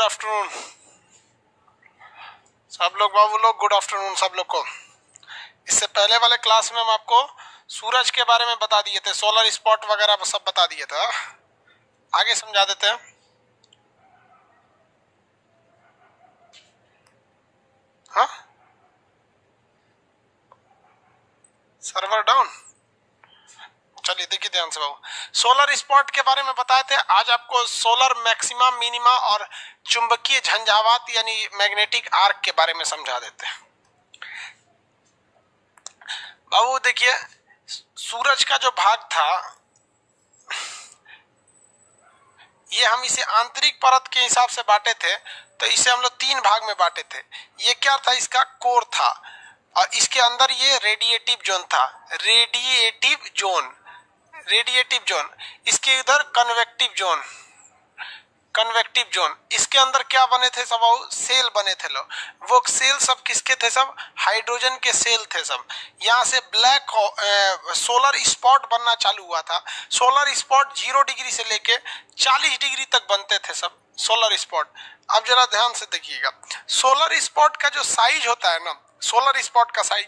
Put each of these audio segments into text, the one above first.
Good afternoon सब लोग, बाबू लोग गुड आफ्टरनून सब लोग को। इससे पहले वाले क्लास में हम आपको सूरज के बारे में बता दिए थे, सोलर स्पॉट वगैरह सब बता दिए थे। आगे समझा देते हैं। हाँ, सर्वर डाउन। चलिए देखिए ध्यान से बाबू, सोलर स्पॉट के बारे में बताए थे। आज आपको सोलर मैक्सिमा, मिनिमा और चुंबकीय झंझावात यानी मैग्नेटिक आर्क के बारे में समझा देते हैं। बाबू देखिए, सूरज का जो भाग था ये हम इसे आंतरिक परत के हिसाब से बांटे थे, तो इसे हम लोग 3 भाग में बांटे थे। ये क्या था, इसका कोर था और इसके अंदर ये रेडिएटिव जोन था, रेडिएटिव जोन। इसके इधर कन्वेक्टिव जोन, इसके अंदर क्या बने थे सब, सेल बने थे लोग। वो सेल सब किसके थे, सब हाइड्रोजन के सेल थे सब। यहाँ से ब्लैक सोलर स्पॉट बनना चालू हुआ था। सोलर स्पॉट 0 डिग्री से लेके 40 डिग्री तक बनते थे सब सोलर स्पॉट। अब जरा ध्यान से देखिएगा, सोलर स्पॉट का जो साइज होता है ना, सोलर स्पॉट का साइज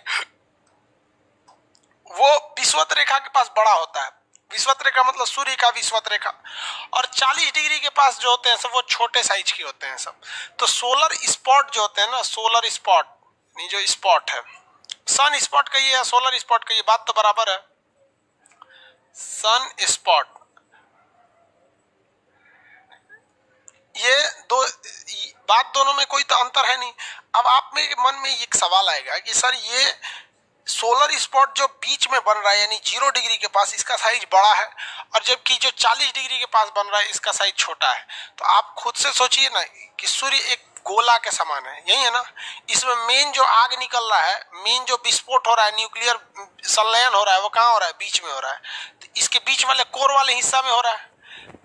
वो विषुवत रेखा के पास बड़ा होता है। विषुवत रेखा मतलब सूर्य का विषुवत रेखा, और 40 डिग्री के पास जो होते हैं सब वो छोटे साइज के होते हैं सब। तो सोलर स्पॉट जो होते हैं ना, सोलर स्पॉट नहीं, जो स्पॉट है सन स्पॉट कहिए या सोलर स्पॉट कहिए, बात तो बराबर है। सन स्पॉट, ये दो बात, दोनों में कोई तो अंतर है नहीं। अब आप में मन में एक सवाल आएगा कि सर ये सोलर स्पॉट जो बीच में बन रहा है यानी 0 डिग्री के पास, इसका साइज बड़ा है, और जबकि जो 40 डिग्री के पास बन रहा है इसका साइज छोटा है। तो आप खुद से सोचिए ना कि सूर्य एक गोला के समान है, यही है ना। इसमें मेन जो आग निकल रहा है, मेन जो विस्फोट हो रहा है, न्यूक्लियर संलयन हो रहा है, वो कहाँ हो रहा है, बीच में हो रहा है। तो इसके बीच वाले कोर वाले हिस्सा में हो रहा है,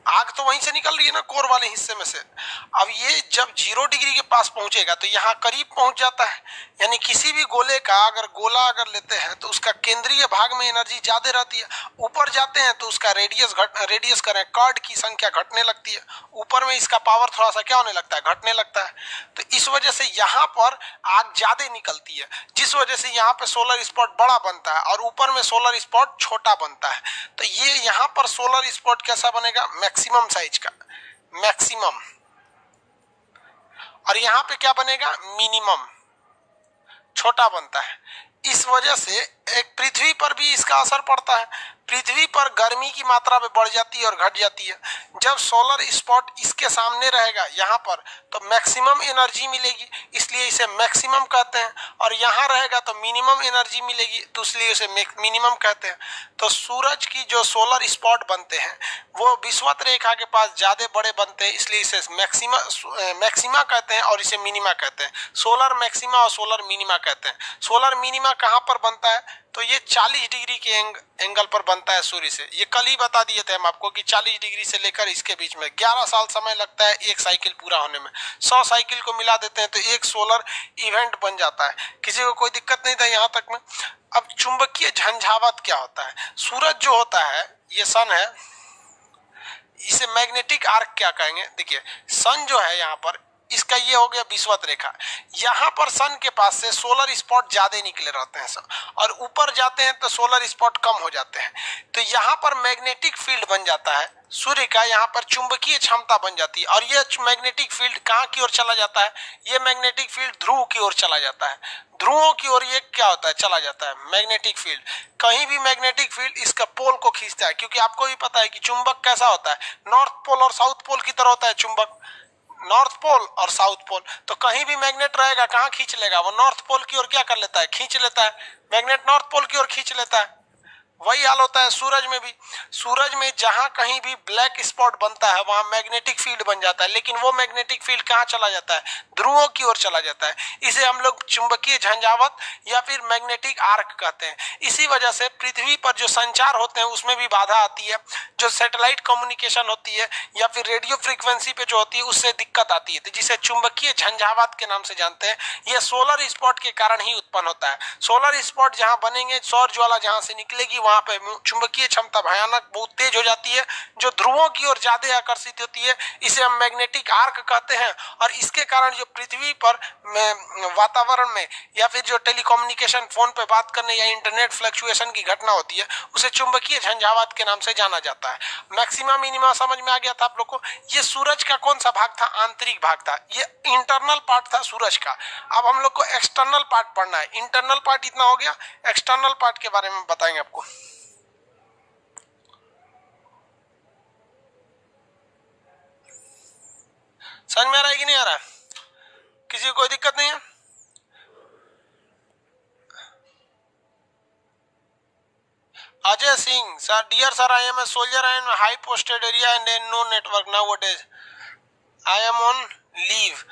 आग तो वहीं से निकल रही है ना, कोर वाले हिस्से में से। अब ये जब 0 डिग्री के पास पहुंचेगा तो यहाँ करीब पहुंच जाता है। यानी किसी भी गोले का गोला अगर लेते हैं तो उसका केंद्रीय भाग में एनर्जी ज्यादा रहती है। ऊपर जाते हैं तो उसका रेडियस करें कार्ड की संख्या घटने लगती है। ऊपर में इसका पावर थोड़ा सा क्या होने लगता है, घटने लगता है। तो इस वजह से यहाँ पर आग ज्यादा निकलती है, जिस वजह से यहाँ पे सोलर स्पॉट बड़ा बनता है और ऊपर में सोलर स्पॉट छोटा बनता है। तो ये यहाँ पर सोलर स्पॉट कैसा बनेगा, मैक्सिमम साइज का, मैक्सिमम। और यहाँ पे क्या बनेगा, मिनिमम, छोटा बनता है। इस वजह से एक पृथ्वी पर भी इसका असर पड़ता है। पृथ्वी पर गर्मी की मात्रा में बढ़ जाती है और घट जाती है। जब सोलर स्पॉट इसके सामने रहेगा यहाँ पर तो मैक्सिमम एनर्जी मिलेगी, इसलिए इसे मैक्सिमम कहते हैं। और यहाँ रहेगा तो मिनिमम एनर्जी मिलेगी, तो इसलिए इसे मिनिमम कहते हैं। तो सूरज की जो सोलर स्पॉट बनते हैं वो विषुवत रेखा के पास ज्यादा बड़े बनते हैं, इसलिए इसे मैक्सिमा कहते हैं और इसे मिनिमा कहते हैं। सोलर मैक्सिमा और सोलर मिनिमा कहते हैं। सोलर मिनिमा कहाँ पर बनता है, तो ये 40 डिग्री के एंगल पर बनता है सूर्य से। ये कल ही बता दिए थे हम आपको कि 40 डिग्री से लेकर इसके बीच में 11 साल समय लगता है एक साइकिल पूरा होने में। 100 साइकिल को मिला देते हैं तो एक सोलर इवेंट बन जाता है। किसी को कोई दिक्कत नहीं था यहाँ तक में। अब चुंबकीय झंझावात क्या होता है, सूरज जो होता है, ये सन है, इसे मैग्नेटिक आर्क क्या कहेंगे। देखिए सन जो है यहाँ पर, इसका ये हो गया विषुवत रेखा। यहाँ पर सन के पास से सोलर स्पॉट ज्यादा निकले रहते हैं सब, और ऊपर जाते हैं तो सोलर स्पॉट कम हो जाते हैं। तो यहाँ पर मैग्नेटिक फील्ड बन जाता है सूर्य का, यहाँ पर चुंबकीय क्षमता बन जाती है। और ये मैग्नेटिक फील्ड कहाँ की ओर चला जाता है, ये मैग्नेटिक फील्ड ध्रुव की ओर चला जाता है। ध्रुवों की ओर ये क्या होता है, चला जाता है मैग्नेटिक फील्ड। कहीं भी मैग्नेटिक फील्ड इसका पोल को खींचता है, क्योंकि आपको भी पता है कि चुंबक कैसा होता है, नॉर्थ पोल और साउथ पोल की तरह होता है चुंबक, नॉर्थ पोल और साउथ पोल। तो कहीं भी मैग्नेट रहेगा कहाँ खींच लेगा, वो नॉर्थ पोल की ओर क्या कर लेता है, खींच लेता है। मैग्नेट नॉर्थ पोल की ओर खींच लेता है। वही हाल होता है सूरज में भी। सूरज में जहां कहीं भी ब्लैक स्पॉट बनता है वहां मैग्नेटिक फील्ड बन जाता है, लेकिन वो मैग्नेटिक फील्ड कहाँ चला जाता है, ध्रुवों की ओर चला जाता है। इसे हम लोग चुंबकीय झंझावात या फिर मैग्नेटिक आर्क कहते हैं। इसी वजह से पृथ्वी पर जो संचार होते हैं उसमें भी बाधा आती है, जो सैटेलाइट कम्युनिकेशन होती है या फिर रेडियो फ्रीक्वेंसी पे जो होती है उससे दिक्कत आती है, जिसे चुंबकीय झंझावात के नाम से जानते हैं। यह सोलर स्पॉट के कारण ही उत्पन्न होता है। सोलर स्पॉट जहां बनेंगे, सौर ज्वाला जहां से निकलेगी वहां पे चुंबकीय क्षमता भयानक बहुत तेज हो जाती है, जो ध्रुवों की ओर ज्यादा आकर्षित होती है। इसे हम मैग्नेटिक आर्क कहते हैं। और इसके कारण जो पृथ्वी पर वातावरण में या फिर जो टेलीकम्युनिकेशन, फोन पे बात करने या इंटरनेट फ्लक्चुएशन की घटना होती है, उसे चुंबकीय झंझावात के नाम से जाना जाता है। मैक्सिमा मिनिमा समझ में आ गया था आप लोग को। ये सूरज का कौन सा भाग था? आंतरिक भाग था। ये इंटरनल पार्ट था सूरज का। अब हम लोग को एक्सटर्नल पार्ट पढ़ना है। इंटरनल पार्ट इतना हो गया, एक्सटर्नल पार्ट के बारे में बताएंगे आपको। समझ में आ रहा है कि नहीं आ रहा? किसी को कोई दिक्कत नहीं है? Ajay Singh, sir, dear sir, I am a soldier and high posted area and no network nowadays. I am on leave.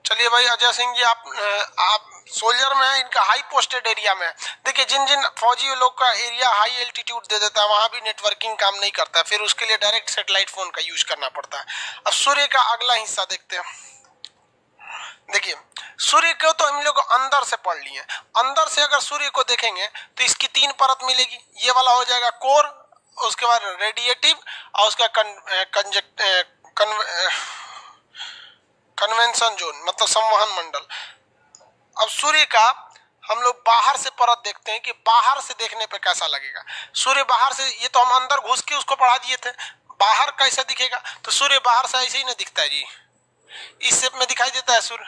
चलिए भाई अजय सिंह जी, आप सोल्जर में हैं, इनका हाई पोस्टेड एरिया में। देखिए जिन जिन फौजी लोग का एरिया हाई एल्टीट्यूड दे देता है वहां भी नेटवर्किंग काम नहीं करता है, फिर उसके लिए डायरेक्ट सैटेलाइट फोन का यूज करना पड़ता है। अब सूर्य का अगला हिस्सा देखते हैं। देखिए सूर्य को तो हम लोग अंदर से पढ़ लिए। अंदर से अगर सूर्य को देखेंगे तो इसकी 3 परत मिलेगी। ये वाला हो जाएगा कोर, उसके बाद रेडिएटिव और उसका कन्वेंशन जोन, मतलब संवहन मंडल। अब सूर्य का हम लोग बाहर से परत देखते हैं कि बाहर से देखने पे कैसा लगेगा। सूर्य बाहर से, ये तो हम अंदर घुस के उसको पढ़ा दिए थे, बाहर कैसा दिखेगा? तो सूर्य बाहर से ऐसे ही ना दिखता है जी, इस शेप में दिखाई देता है सूर्य।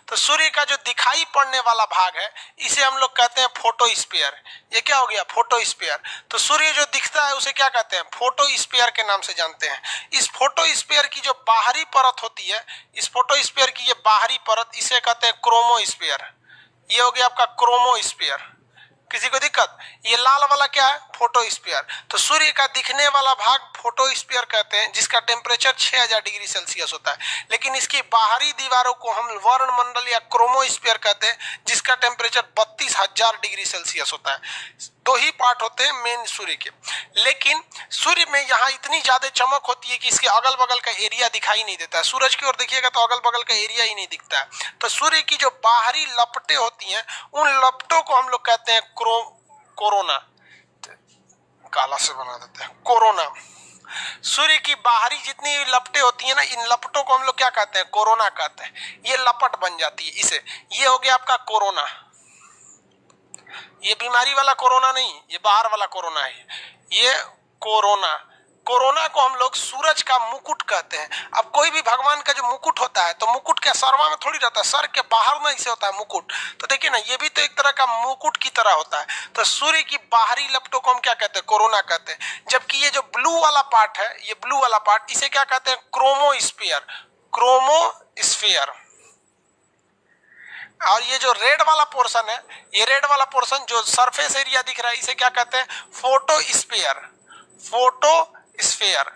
तो सूर्य का जो दिखाई पड़ने वाला भाग है इसे हम लोग कहते हैं फोटोस्फीयर। ये क्या हो गया? फोटोस्फीयर। तो सूर्य जो दिखता है उसे क्या कहते हैं? फोटोस्फीयर के नाम से जानते हैं। इस फोटोस्फीयर की जो बाहरी परत होती है, इस फोटोस्फीयर की ये बाहरी परत, इसे कहते हैं क्रोमोस्फीयर। ये हो गया आपका क्रोमोस्फीयर। किसी को दिक्कत? ये लाल वाला क्या है? फोटोस्फीयर। तो सूर्य का दिखने वाला भाग फोटोस्फीयर कहते हैं, जिसका टेम्परेचर 6000 डिग्री सेल्सियस होता है। लेकिन इसकी बाहरी दीवारों को हम वर्णमंडल या क्रोमोस्फीयर कहते हैं, जिसका टेम्परेचर 32000 डिग्री सेल्सियस होता है। 2 ही पार्ट होते हैं मेन सूर्य के। लेकिन सूर्य में यहाँ इतनी ज्यादा चमक होती है कि इसके अगल बगल का एरिया दिखाई नहीं देता है। सूरज की ओर देखिएगा तो अगल बगल का एरिया ही नहीं दिखता है। तो सूर्य की जो बाहरी लपटें होती हैं, उन लपटों को हम लोग कहते हैं कोरोना। काला से बना देते हैं, कोरोना। सूर्य की बाहरी जितनी लपटें होती है ना, इन लपटों को हम लोग क्या कहते हैं? कोरोना कहते हैं। ये लपट बन जाती है इसे। ये हो गया आपका कोरोना। ये बीमारी वाला कोरोना नहीं, ये बाहर वाला कोरोना है। ये कोरोना। कोरोना को हम लोग सूरज का मुकुट कहते हैं। अब कोई भी भगवान का जो मुकुट होता है, तो मुकुट क्या सरवा में थोड़ी रहता है, सर के बाहर में इसे होता है मुकुट। तो देखिए ना, ये भी तो एक तरह का मुकुट की तरह होता है। तो सूर्य की बाहरी लपटों को हम क्या कहते हैं? कोरोना कहते हैं। जबकि ये जो ब्लू वाला पार्ट है, ये ब्लू वाला पार्ट, इसे क्या कहते हैं? क्रोमोस्फीयर। क्रोमोस्फीयर। और ये जो रेड वाला पोर्शन है, ये रेड वाला पोर्शन जो सरफेस एरिया दिख रहा है, इसे क्या कहते हैं? फोटोस्फीयर। फोटोस्फीयर।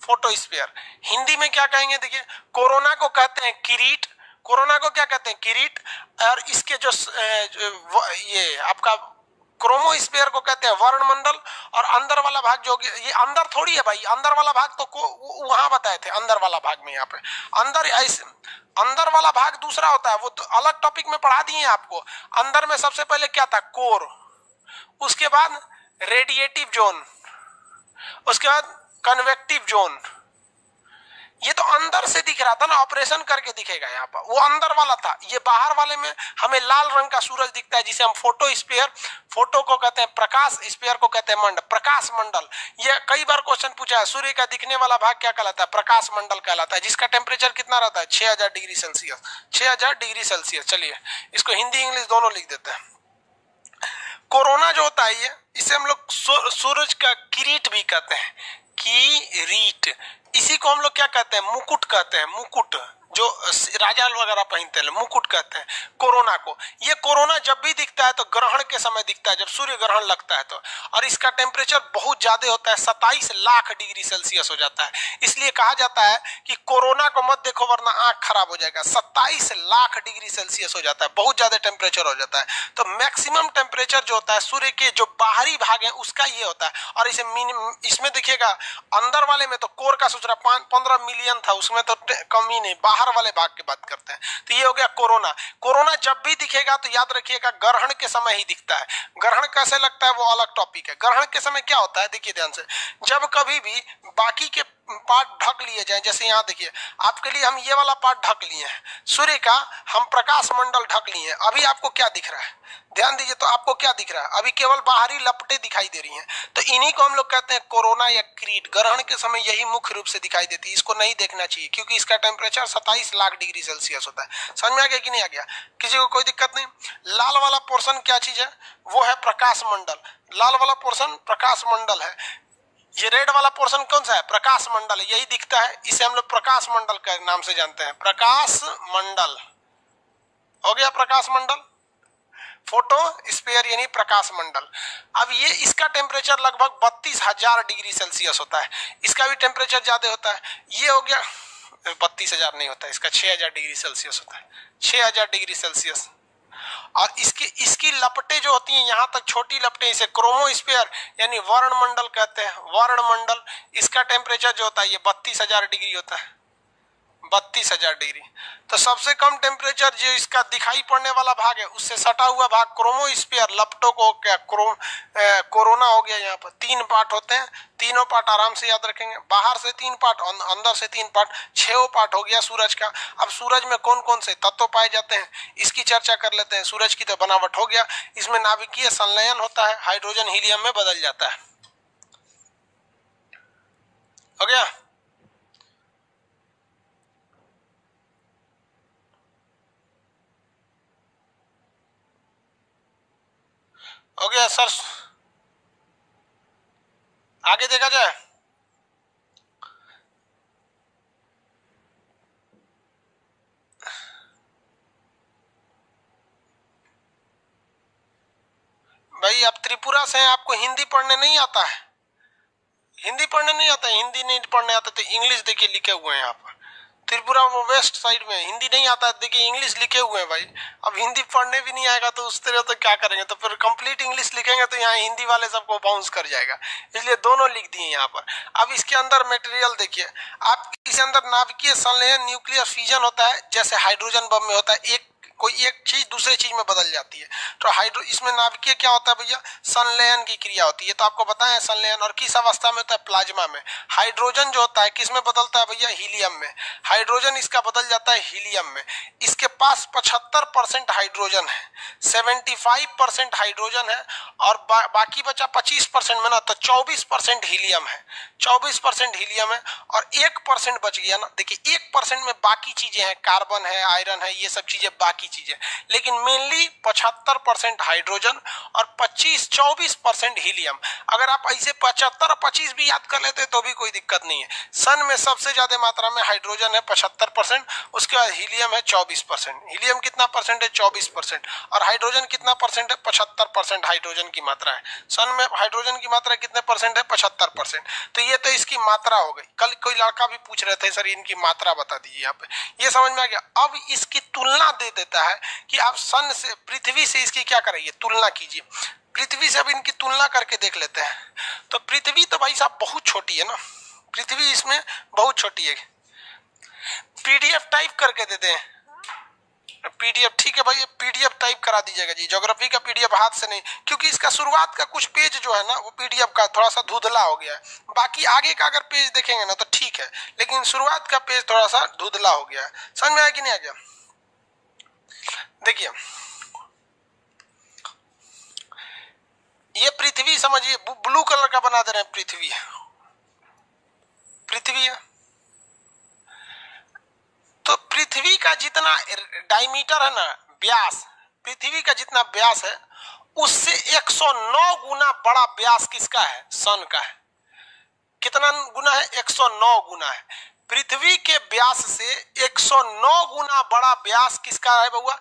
फोटोस्फीयर। हिंदी में क्या कहेंगे? देखिए, कोरोना को कहते हैं किरीट। कोरोना को क्या कहते हैं? किरीट। और इसके जो ये आपका क्रोमोस्फीयर को कहते हैं वर्णमंडल। और अंदर वाला भाग जो, ये अंदर थोड़ी है भाई, अंदर वाला भाग तो वहां बताए थे, अंदर वाला भाग में, यहाँ पे अंदर ऐसे अंदर वाला भाग दूसरा होता है, वो तो अलग टॉपिक में पढ़ा दिए आपको। अंदर में सबसे पहले क्या था? कोर, उसके बाद रेडिएटिव जोन, उसके बाद कन्वेक्टिव जोन। ये तो अंदर से दिख रहा था ना, ऑपरेशन करके दिखेगा यहाँ पर, वो अंदर वाला था। ये बाहर वाले में हमें लाल रंग का सूरज दिखता है, जिसे हम फोटोस्फीयर, फोटो को कहते हैं प्रकाश, स्फीयर को कहते हैं मंडल, प्रकाश मंडल। ये कई बार क्वेश्चन पूछा है, सूर्य का दिखने वाला भाग क्या कहलाता है? प्रकाश मंडल कहलाता है, जिसका टेम्परेचर कितना रहता है? 6000 डिग्री सेल्सियस। 6000 degree Celsius. चलिए इसको हिंदी इंग्लिश दोनों लिख देते हैं। कोरोना जो होता है ये, इसे हम लोग सूरज का किरीट भी कहते हैं, किरीट। इसी को हम लोग क्या कहते हैं? मुकुट कहते हैं। मुकुट जो राजा वगैरह पहनते हैं, मुकुट कहते हैं कोरोना को। ये कोरोना जब भी दिखता है तो ग्रहण के समय दिखता है, जब सूर्य ग्रहण लगता है तो। और इसका टेम्परेचर बहुत ज्यादा होता है, 27 लाख डिग्री सेल्सियस हो जाता है। इसलिए कहा जाता है कि कोरोना को मत देखो वरना आंख खराब हो जाएगा। 27 लाख डिग्री सेल्सियस हो जाता है, बहुत ज्यादा टेम्परेचर हो जाता है। तो मैक्सिमम टेम्परेचर जो होता है सूर्य के जो बाहरी भाग है उसका ये होता है। और इसे इसमें देखिएगा, अंदर वाले में तो कोर का सोच रहा 15 मिलियन था, उसमें तो कम ही नहीं। बाहर बाहर वाले भाग की बात करते हैं। तो ये हो गया कोरोना। कोरोना जब भी दिखेगा तो याद रखिएगा ग्रहण के समय ही दिखता है। ग्रहण कैसे लगता है वो अलग टॉपिक है। ग्रहण के समय क्या होता है देखिए ध्यान से, जब कभी भी बाकी के पार्ट ढक लिए जाए, जैसे यहाँ देखिए आपके लिए हम ये वाला पार्ट ढक लिए हैं, सूर्य का हम प्रकाश मंडल ढक लिए हैं, अभी आपको क्या दिख रहा है, ध्यान दीजिए, तो आपको क्या दिख रहा है, अभी केवल बाहरी लपटें दिखाई दे रही हैं। तो इन्हीं को हम लोग कहते हैं कोरोना या क्रीट। ग्रहण के समय यही मुख्य रूप से दिखाई देती है, इसको नहीं देखना चाहिए क्योंकि इसका टेम्परेचर 27 लाख डिग्री सेल्सियस होता है। समझ में आ गया कि नहीं आ गया, किसी को कोई दिक्कत नहीं। लाल वाला पोर्शन क्या चीज है, वो है प्रकाश मंडल। लाल वाला पोर्शन प्रकाश मंडल है। ये रेड वाला पोर्शन कौन सा है, प्रकाश मंडल है, यही दिखता है, इसे हम लोग प्रकाश मंडल के नाम से जानते हैं। प्रकाश मंडल हो गया, प्रकाश मंडल, फोटो स्फीयर यानी प्रकाश मंडल। अब ये इसका टेम्परेचर लगभग 32,000 डिग्री सेल्सियस होता है, इसका भी टेम्परेचर ज्यादा होता है। ये हो गया 32,000 नहीं होता है, इसका 6,000 डिग्री सेल्सियस होता है, 6,000 डिग्री सेल्सियस। और इसकी लपटें जो होती हैं यहाँ तक छोटी लपटें, इसे क्रोमोस्फीयर यानी वर्णमंडल कहते हैं। वर्णमंडल, इसका टेम्परेचर जो होता है ये 32,000 डिग्री होता है, 32,000 डिग्री। तो सबसे कम टेम्परेचर जो इसका दिखाई पड़ने वाला भाग है उससे सटा हुआ भाग क्रोमोस्फीयर, लपटों को क्या कोरोना हो गया। यहाँ पर 3 पार्ट होते हैं, तीनों पार्ट आराम से याद रखेंगे, बाहर से 3 पार्ट, अंदर से 3 पार्ट, 6 पार्ट हो गया सूरज का। अब सूरज में कौन कौन से तत्व पाए जाते हैं इसकी चर्चा कर लेते हैं। सूरज की तो बनावट हो गया, इसमें नाभिकीय संलयन होता है, हाइड्रोजन हीलियम में बदल जाता है। हो गया, हो गया सर, आगे देखा जाए। भाई आप त्रिपुरा से हैं, आपको हिंदी पढ़ने नहीं आता है, हिंदी पढ़ने नहीं आता है, हिंदी नहीं पढ़ने आता तो इंग्लिश देखिए लिखे हुए हैं यहाँ पर। त्रिपुरा वो वेस्ट साइड में, हिंदी नहीं आता है, देखिए इंग्लिश लिखे हुए हैं भाई। अब हिंदी पढ़ने भी नहीं आएगा तो उस तरह तो क्या करेंगे, तो फिर कंप्लीट इंग्लिश लिखेंगे तो यहाँ हिंदी वाले सबको बाउंस कर जाएगा, इसलिए दोनों लिख दिए यहाँ पर। अब इसके अंदर मटेरियल देखिए, आप इसके अंदर नाभिकीय संलयन, न्यूक्लियर फ्यूजन होता है, जैसे हाइड्रोजन बम में होता है, कोई एक चीज दूसरे चीज में बदल जाती है। तो इसमें नाभिकीय क्या होता है भैया, संलयन की क्रिया होती है। तो आपको बताएं संलयन, और किस अवस्था में होता है, प्लाज्मा में। हाइड्रोजन जो होता है किस में बदलता है भैया, हीलियम में। हाइड्रोजन इसका बदल जाता है हीलियम में। इसके पास 75% हाइड्रोजन है, 75% हाइड्रोजन है, और बाकी बचा 25% में ना, तो 24% हीलियम है, 24% हीलियम है, और 1% बच गया ना। देखिए 1% में बाकी चीजें हैं, कार्बन है, आयरन है, ये सब चीजें बाकी चीजें, लेकिन मेनली 75% हाइड्रोजन और 24% हीलियम। अगर आप ऐसे 75 और 25 भी याद कर लेते तो भी कोई दिक्कत नहीं है। सन में सबसे ज्यादा मात्रा में हाइड्रोजन है 75%, उसके बाद हीलियम है 24%। हीलियम कितना परसेंट है, 24%, और हाइड्रोजन कितना परसेंट है, 75% हाइड्रोजन की मात्रा है। सन में हाइड्रोजन की मात्रा कितने परसेंट है, 75%। तो ये तो इसकी मात्रा हो गई। कल कोई लड़का भी पूछ रहे थे सर इनकी मात्रा बता दीजिए, यहाँ पे ये समझ में आ गया। अब इसकी तुलना दे देता है कि आप सन से, पृथ्वी से इसकी क्या करेंगे, तुलना कीजिए। पृथ्वी से अब इनकी तुलना करके देख लेते हैं। तो पृथ्वी तो भाई साहब बहुत छोटी है ना, पृथ्वी इसमें बहुत छोटी है। पीडीएफ टाइप करके देते हैं, पीडीएफ, ठीक है भाई, पीडीएफ टाइप करा दीजिएगा जी। ज्योग्राफी का पीडीएफ हाथ से नहीं, क्योंकि इसका शुरुआत का कुछ पेज जो है ना वो पीडीएफ का थोड़ा सा धुंधला हो गया है। बाकी आगे का अगर पेज देखेंगे ना तो ठीक है, लेकिन शुरुआत का पेज थोड़ा सा धुंधला हो गया है। समझ में आया कि नहीं आ गया। देखिए ये पृथ्वी समझिए, ब्लू कलर का बना दे रहे हैं, पृथ्वी है, पृथ्वी है। तो पृथ्वी का जितना डायमीटर है ना, व्यास, पृथ्वी का जितना व्यास है उससे 109 गुना बड़ा व्यास किसका है, सन का है। कितना गुना है, 109 गुना है। पृथ्वी के व्यास से 109 गुना बड़ा व्यास किसका है बउआ,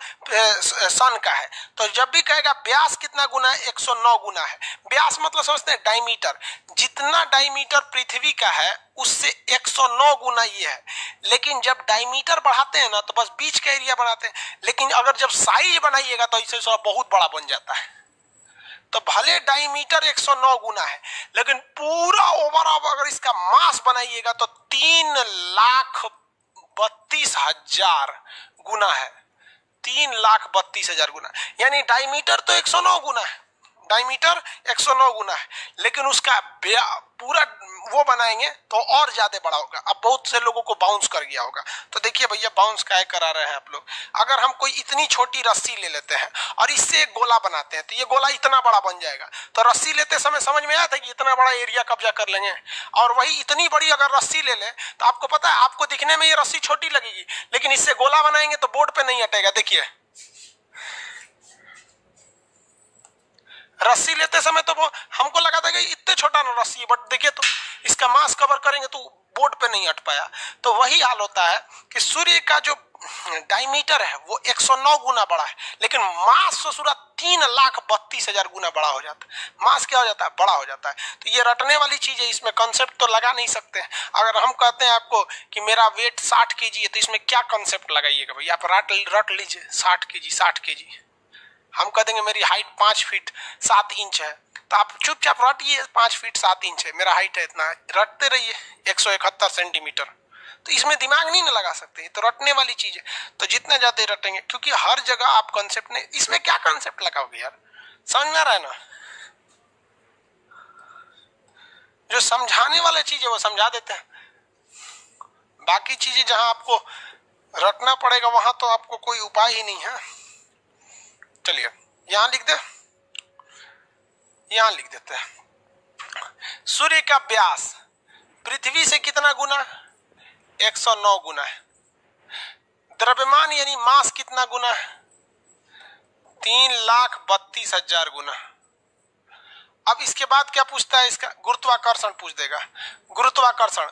सन का है। तो जब भी कहेगा व्यास कितना गुना है, 109 गुना है। व्यास मतलब समझते हैं डायमीटर, जितना डायमीटर पृथ्वी का है उससे 109 गुना ये है। लेकिन जब डायमीटर बढ़ाते हैं ना तो बस बीच का एरिया बढ़ाते हैं, लेकिन अगर जब साइज बनाइएगा तो इससे बहुत बड़ा बन जाता है। तो भले डायमीटर 109 गुना है, लेकिन पूरा ओवरऑल अगर इसका मास बनाइएगा तो 3 लाख 32,000 गुना है, 3,32,000 गुना, यानी डायमीटर तो 109 गुना है, डायमीटर 109 गुना है, लेकिन उसका पूरा वो बनाएंगे तो और ज्यादा बड़ा होगा। अब बहुत से लोगों को बाउंस कर गया होगा, तो देखिए भैया बाउंस काय करा रहे हैं आप लोग। अगर हम कोई इतनी छोटी रस्सी ले लेते हैं और इससे एक गोला बनाते हैं तो ये गोला इतना बड़ा बन जाएगा, तो रस्सी लेते समय समझ में आया था कि इतना बड़ा एरिया कब्जा कर लेंगे, और वही इतनी बड़ी अगर रस्सी ले ले तो आपको पता है आपको दिखने में ये रस्सी छोटी लगेगी, लेकिन इससे गोला बनाएंगे तो बोर्ड पे नहीं हटेगा। देखिए रस्सी लेते समय तो वो हमको लगा था कि इतने छोटा ना रस्सी है, बट देखिए तो इसका मास कवर करेंगे तो बोर्ड पे नहीं हट पाया। तो वही हाल होता है कि सूर्य का जो डायमीटर है वो 109 गुना बड़ा है, लेकिन मास ससुरा 3,32,000 गुना बड़ा हो जाता है। मास क्या हो जाता है? बड़ा हो जाता है। तो ये रटने वाली चीज है, इसमें कंसेप्ट तो लगा नहीं सकते। अगर हम कहते हैं आपको कि मेरा वेट 60 kg है, तो इसमें क्या कंसेप्ट लगाइएगा भाई? आप रट लीजिए 60 kg 60 kg। हम कह देंगे मेरी हाइट 5 फीट 7 इंच है, तो आप चुपचाप रटिए 5 फीट 7 इंच है मेरा हाइट है, इतना रटते रहिए 171 सेंटीमीटर। तो इसमें दिमाग नहीं ना लगा सकते, तो रटने वाली चीज है। तो जितना ज्यादा रटेंगे, क्योंकि हर जगह आप कंसेप्ट ने, इसमें क्या कंसेप्ट लगाओगे यार? समझ में आ रहा है ना? जो समझाने वाला चीज है वो समझा देते हैं, बाकी चीजें जहां आपको रटना पड़ेगा वहां तो आपको कोई उपाय ही नहीं है। चलिए यहां लिख दे, यहां लिख देते हैं। सूर्य का व्यास पृथ्वी से कितना गुना? 109 गुना है। द्रव्यमान यानी मास कितना गुना है? 3,32,000 गुना। अब इसके बाद क्या पूछता है? इसका गुरुत्वाकर्षण पूछ देगा। गुरुत्वाकर्षण,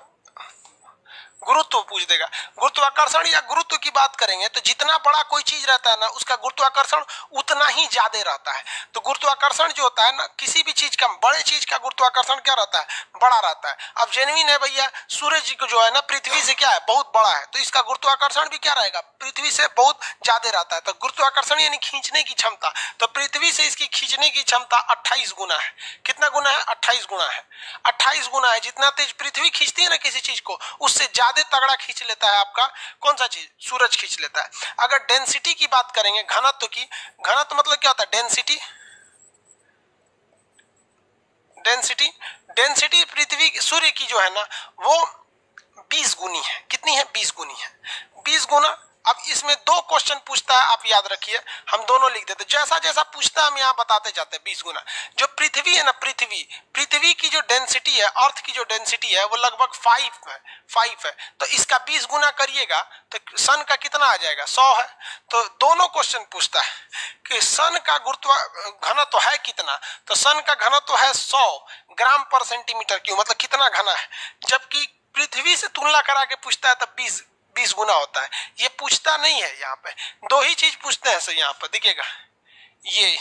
गुरुत्व पूछ देगा। गुरुत्वाकर्षण या गुरुत्व की बात करेंगे तो जितना बड़ा कोई चीज रहता है ना, उसका गुरुत्वाकर्षण उतना ही ज्यादा रहता है। तो गुरुत्वाकर्षण जो होता है ना, किसी भी चीज का, बड़े चीज का गुरुत्वाकर्षण क्या रहता है? बड़ा रहता है। अब जेन्युइन है भैया, सूरज को जो है ना पृथ्वी से क्या है? बहुत बड़ा है, तो इसका गुरुत्वाकर्षण भी क्या रहेगा? पृथ्वी से बहुत ज्यादा रहता है। तो गुरुत्वाकर्षण यानी खींचने की क्षमता, तो पृथ्वी से इसकी खींचने की क्षमता 28 गुना है। कितना गुना है? 28 गुना है। 28 गुना है। जितना तेज पृथ्वी खींचती है ना किसी चीज को, उससे ज्यादा तगड़ा खींच लेता है आपका कौन सा चीज? सूरज खींच लेता है। अगर डेंसिटी की बात करेंगे, घनत्व की, घनत्व मतलब क्या होता है? डेंसिटी, डेंसिटी, डेंसिटी पृथ्वी सूर्य की जो है ना वो 20 गुनी है। कितनी है? 20 गुनी है। 20 गुना। अब इसमें दो क्वेश्चन पूछता है, आप याद रखिए, हम दोनों लिख देते, जैसा जैसा पूछता है हम यहाँ बताते जाते हैं। 20 गुना। जो पृथ्वी है ना, पृथ्वी की जो डेंसिटी है, अर्थ की जो डेंसिटी है वो लगभग 5 है। तो इसका 20 गुना करिएगा तो सन का कितना आ जाएगा? 100 है। तो दोनों क्वेश्चन पूछता है कि सन का घनत्व है कितना? तो सन का घनत्व है 100 ग्राम पर सेंटीमीटर क्यूब, मतलब कितना घना है। जबकि पृथ्वी से तुलना करा के पूछता है तब 20 गुना होता है। ये पूछता नहीं है यहाँ पे, दो ही चीज पूछते हैं सर यहाँ पर, देखिएगा ये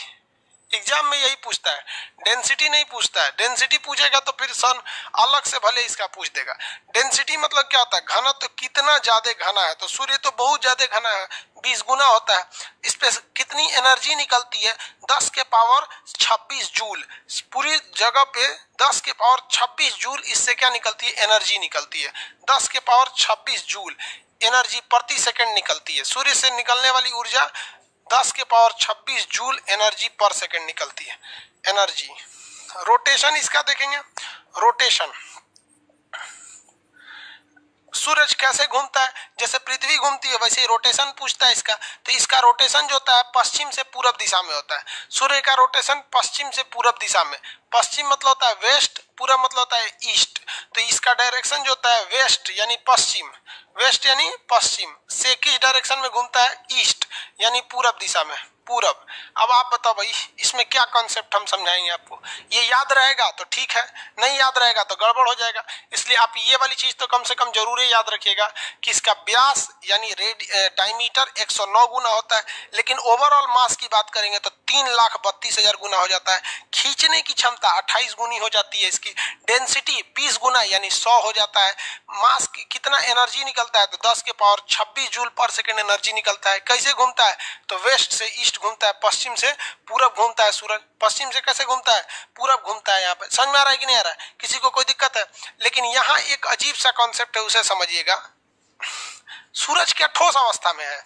एग्जाम में यही पूछता है, डेंसिटी नहीं पूछता है। डेंसिटी पूछेगा तो फिर सन अलग से भले इसका पूछ देगा। डेंसिटी मतलब क्या होता है? घनत्व, तो कितना ज्यादा घना है। तो सूर्य तो बहुत ज्यादा घना है, 20 गुना होता है। इस पे कितनी एनर्जी निकलती है? 10 के पावर 26 जूल। पूरी जगह पे 10 के पावर 26 जूल इससे क्या निकलती है? एनर्जी निकलती है। 10 के पावर 26 जूल एनर्जी प्रति सेकंड निकलती है। सूर्य से निकलने वाली ऊर्जा 10 के पावर 26 जूल एनर्जी पर सेकंड निकलती है। एनर्जी। रोटेशन इसका देखेंगे, रोटेशन सूरज कैसे घूमता है? जैसे पृथ्वी घूमती है वैसे ही रोटेशन पूछता है इसका। तो इसका रोटेशन जो होता है पश्चिम से पूरब दिशा में होता है। सूर्य का रोटेशन पश्चिम से पूरब दिशा में। पश्चिम मतलब होता है वेस्ट, पूरब मतलब होता है ईस्ट। तो इसका डायरेक्शन जो होता है वेस्ट यानी पश्चिम, वेस्ट यानी पश्चिम से किस डायरेक्शन में घूमता है? ईस्ट यानी पूरब दिशा में, पूरब। अब आप बताओ भाई इसमें क्या कॉन्सेप्ट हम समझाएंगे आपको? ये याद रहेगा तो ठीक है, नहीं याद रहेगा तो गड़बड़ हो जाएगा। इसलिए आप ये वाली चीज तो कम से कम जरूर याद रखिएगा कि इसका व्यास यानी डायमीटर 109 गुना होता है, लेकिन ओवरऑल मास की बात करेंगे तो 3,32,000 गुना हो जाता है। खींचने की क्षमता 28 गुनी हो जाती है। इसकी डेंसिटी 20 गुना यानी 100 हो जाता है। मास की कितना एनर्जी निकलता है? तो 10 के पावर 26 जूल पर सेकंड एनर्जी निकलता है। कैसे घूमता है? तो वेस्ट से ईस्ट घूमता है, पश्चिम से पूरब घूमता है। सूरज पश्चिम से कैसे घूमता है? पूरब घूमता है। यहाँ पे समझ में आ रहा है कि नहीं आ रहा है? किसी को कोई दिक्कत है? लेकिन यहाँ एक अजीब सा कॉन्सेप्ट है, उसे समझिएगा। सूरज क्या ठोस अवस्था में है?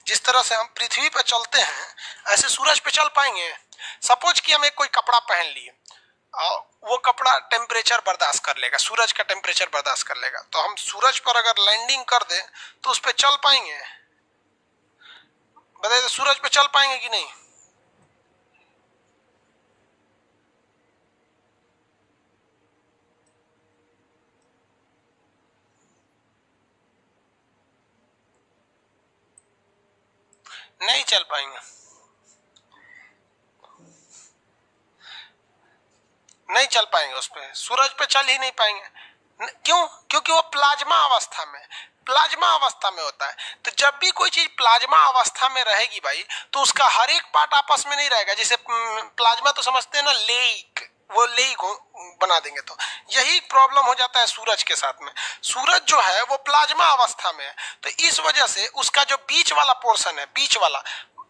जिस तरह से हम पृथ्वी पर चलते हैं ऐसे सूरज पे चल पाएंगे? सपोज कि हम एक कोई कपड़ा पहन लिए और वो कपड़ा टेम्परेचर बर्दाश्त कर लेगा, सूरज का टेम्परेचर बर्दाश्त कर लेगा, तो हम सूरज पर अगर लैंडिंग कर दें तो उस पर चल पाएंगे? बताइए, तो सूरज पे चल पाएंगे कि नहीं? नहीं चल पाएंगे, नहीं चल पाएंगे, उस पे सूरज पे चल ही नहीं पाएंगे। क्यों? क्योंकि वो प्लाज्मा अवस्था में, प्लाज्मा अवस्था में होता है। तो जब भी कोई चीज प्लाज्मा अवस्था में रहेगी भाई, तो उसका हर एक पार्ट आपस में नहीं रहेगा। जैसे प्लाज्मा तो समझते हैं ना, लेक, वो लेक बना देंगे। तो यही प्रॉब्लम हो जाता है सूरज के साथ में। सूरज जो है वो प्लाज्मा अवस्था में है, तो इस वजह से उसका जो बीच वाला पोर्शन है, बीच वाला,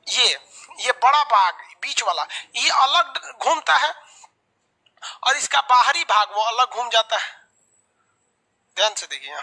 ये बड़ा भाग बीच वाला, ये अलग घूमता है और इसका बाहरी भाग वो अलग घूम जाता है। ध्यान से देखिए,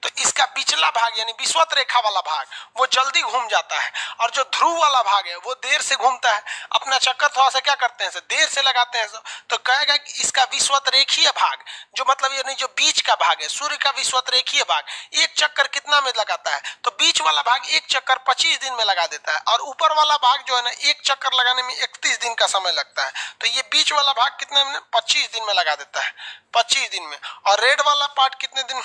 तो इसका पिछला भाग यानी विषुवत रेखा वाला भाग वो जल्दी घूम जाता है, और जो ध्रुव वाला भाग है वो देर से घूमता है। अपना चक्कर थोड़ा सा क्या करते हैं, देर से लगाते हैं। तो कहेगा कि इसका विषुवत रेखीय भाग, जो मतलब ये नहीं, जो बीच का भाग है सूर्य का विषुवत रेखीय भाग, एक चक्कर कितना में लगाता है? तो बीच वाला भाग एक चक्कर 25 दिन में लगा देता है, और ऊपर वाला भाग जो है ना, एक चक्कर लगाने में 31 दिन का समय लगता है। तो ये बीच वाला भाग कितने में? 25 दिन में लगा देता है, 25 दिन में। और रेड वाला पार्ट कितने दिन?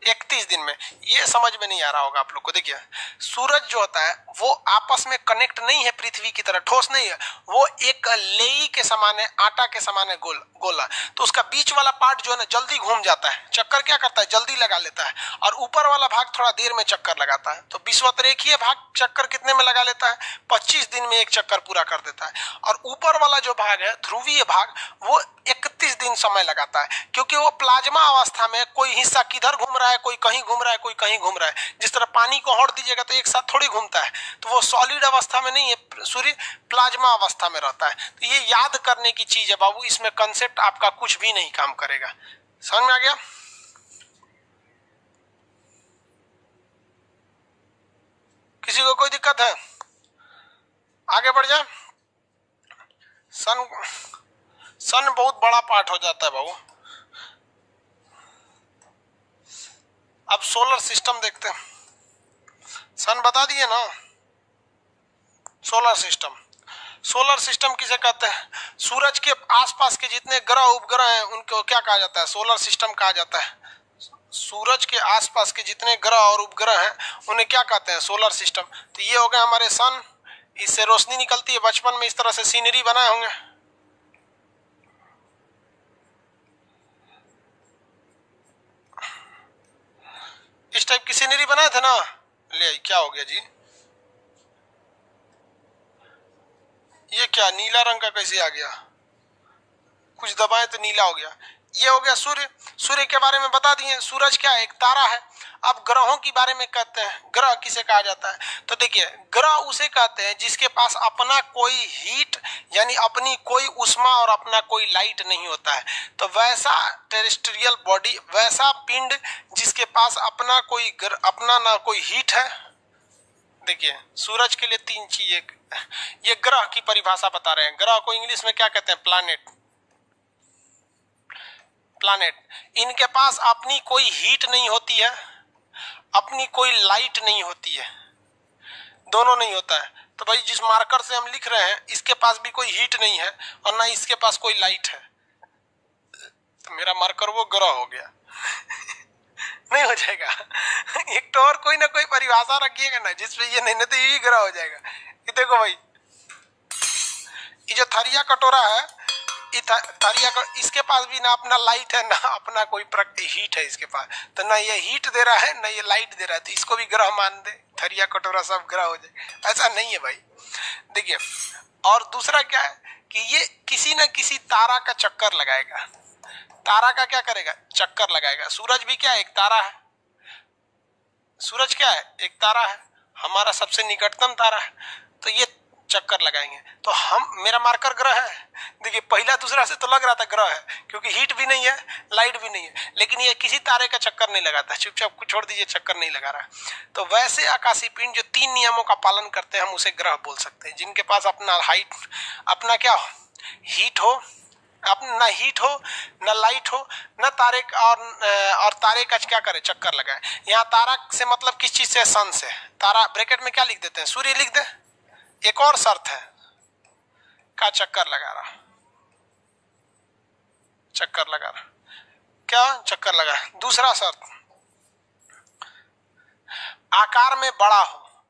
31 दिन में। ये समझ में नहीं आ रहा होगा आप लोग को। देखिए, सूरज जो होता है वो आपस में कनेक्ट नहीं है, पृथ्वी की तरह ठोस नहीं है, वो एक लेई के समान है, आटा के समान है, गोला। तो उसका बीच वाला पार्ट जो है ना जल्दी घूम जाता है, चक्कर क्या करता है, जल्दी लगा लेता है, और ऊपर वाला भाग थोड़ा देर में चक्कर लगाता है। तो विषुवत रेखीय भाग चक्कर कितने में लगा लेता है? 25 दिन में एक चक्कर पूरा कर देता है। और ऊपर वाला जो भाग है, ध्रुवीय भाग, वो 31 दिन समय लगाता है, क्योंकि वो प्लाज्मा अवस्था में कोई हिस्सा किधर घूम रहा है, कोई कहीं घूम रहा है, कोई कहीं घूम रहा है। जिस तरह पानी को होड़ दीजिएगा तो एक साथ थोड़ी घूमता है, तो वो सॉलिड अवस्था में नहीं है, सूर्य प्लाज्मा अवस्था में रहता है। तो ये याद करने की चीज है बाबू, इसमें कंसेप्ट आपका कुछ भी नहीं काम करेगा। समझ में आ गया? किसी को कोई दिक्कत है? आगे बढ़ जाए। सन बहुत बड़ा पार्ट हो जाता है बाबू। अब सोलर सिस्टम देखते हैं। सन बता दिए ना, सोलर सिस्टम। सोलर सिस्टम किसे कहते हैं? सूरज के आसपास के जितने ग्रह उपग्रह हैं उनको क्या कहा जाता है? सोलर सिस्टम कहा जाता है। सूरज के आसपास के जितने ग्रह और उपग्रह हैं उन्हें क्या कहते हैं? Solar system. तो ये हो गए हमारे सन, इससे रोशनी निकलती है। बचपन में इस तरह से सीनरी बनाए होंगे, इस टाइप की सीनरी बनाए थे ना। ले क्या हो गया जी, ये क्या नीला रंग का कैसे आ गया? कुछ दबाए तो नीला हो गया। ये हो गया सूर्य। सूर्य के बारे में बता दिए। सूरज क्या है? एक तारा है। अब ग्रहों के बारे में कहते हैं, ग्रह किसे कहा जाता है? तो देखिए, ग्रह उसे कहते हैं जिसके पास अपना कोई हीट यानी अपनी कोई उष्मा और अपना कोई लाइट नहीं होता है। तो वैसा टेरेस्ट्रियल बॉडी, वैसा पिंड जिसके पास अपना कोई अपना ना कोई हीट है। देखिए, सूरज के लिए 3 चीजें, ये ग्रह की परिभाषा बता रहे हैं। ग्रह को इंग्लिश में क्या कहते हैं? प्लैनेट। प्लैनेट, इनके पास अपनी कोई हीट नहीं होती है, अपनी कोई लाइट नहीं होती है, दोनों नहीं होता है। तो भाई जिस मार्कर से हम लिख रहे हैं इसके पास भी कोई हीट नहीं है और ना इसके पास कोई लाइट है, तो मेरा मार्कर वो ग्रह हो गया। नहीं हो जाएगा? एक तो और कोई ना कोई परिभाषा रखिएगा ना जिसपे ये नहीं, तो ये ग्रह हो जाएगा। ये देखो भाई, ये जो थरिया कटोरा है, इसके पास भी ना अपना लाइट है ना अपना कोई हीट है इसके पास। तो ना ये हीट दे रहा है ना ये लाइट दे रहा है, तो इसको भी ग्रह मान दे, थरिया कटोरा सब ग्रह हो जाए। ऐसा नहीं है भाई। देखिए, और दूसरा क्या है कि ये किसी न किसी तारा का चक्कर लगाएगा। तारा का क्या करेगा? चक्कर लगाएगा। सूरज भी क्या है? एक तारा है। सूरज क्या है? एक तारा है, हमारा सबसे निकटतम तारा है। तो ये चक्कर लगाएंगे। तो हम, मेरा मार्कर ग्रह है, देखिए पहला दूसरा से तो लग रहा था ग्रह है, क्योंकि हीट भी नहीं है, लाइट भी नहीं है, लेकिन ये किसी तारे का चक्कर नहीं लगाता, चुपचाप छोड़ दीजिए, चक्कर नहीं लगा रहा। तो वैसे आकाशीय पिंड जो 3 नियमों का पालन करते हैं, हम उसे ग्रह बोल सकते हैं, जिनके पास अपना हाइट, अपना क्या हो, हीट हो, ना हीट हो, न लाइट हो, न तारे और तारे का क्या करे, चक्कर लगाए। यहाँ तारा से मतलब किस चीज से, सन से। तारा ब्रैकेट में क्या लिख देते हैं, सूर्य लिख दे। एक और शर्त है, का चक्कर लगा रहा, चक्कर लगा रहा, क्या चक्कर लगा। दूसरा शर्त, आकार में बड़ा हो।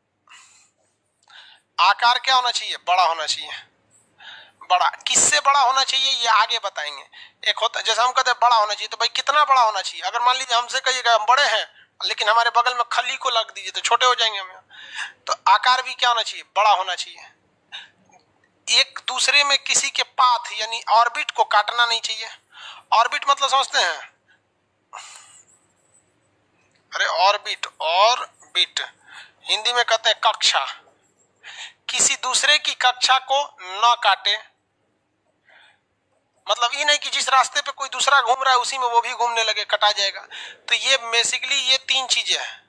आकार क्या होना चाहिए, बड़ा होना चाहिए। बड़ा किससे बड़ा होना चाहिए ये आगे बताएंगे। एक होता, जैसे हम कहते हैं बड़ा होना चाहिए, तो भाई कितना बड़ा होना चाहिए। अगर मान लीजिए हमसे कहिएगा हम बड़े हैं, लेकिन हमारे बगल में खली को लग दीजिए तो छोटे हो जाएंगे हम। तो आकार भी क्या होना चाहिए, बड़ा होना चाहिए। एक दूसरे में किसी के पाथ यानी ऑर्बिट को काटना नहीं चाहिए। ऑर्बिट मतलब समझते हैं, अरे ऑर्बिट, ऑर्बिट हिंदी में कहते हैं कक्षा। किसी दूसरे की कक्षा को न काटे, मतलब ये नहीं कि जिस रास्ते पे कोई दूसरा घूम रहा है उसी में वो भी घूमने लगे, कटा जाएगा। तो ये बेसिकली ये 3 चीजें हैं।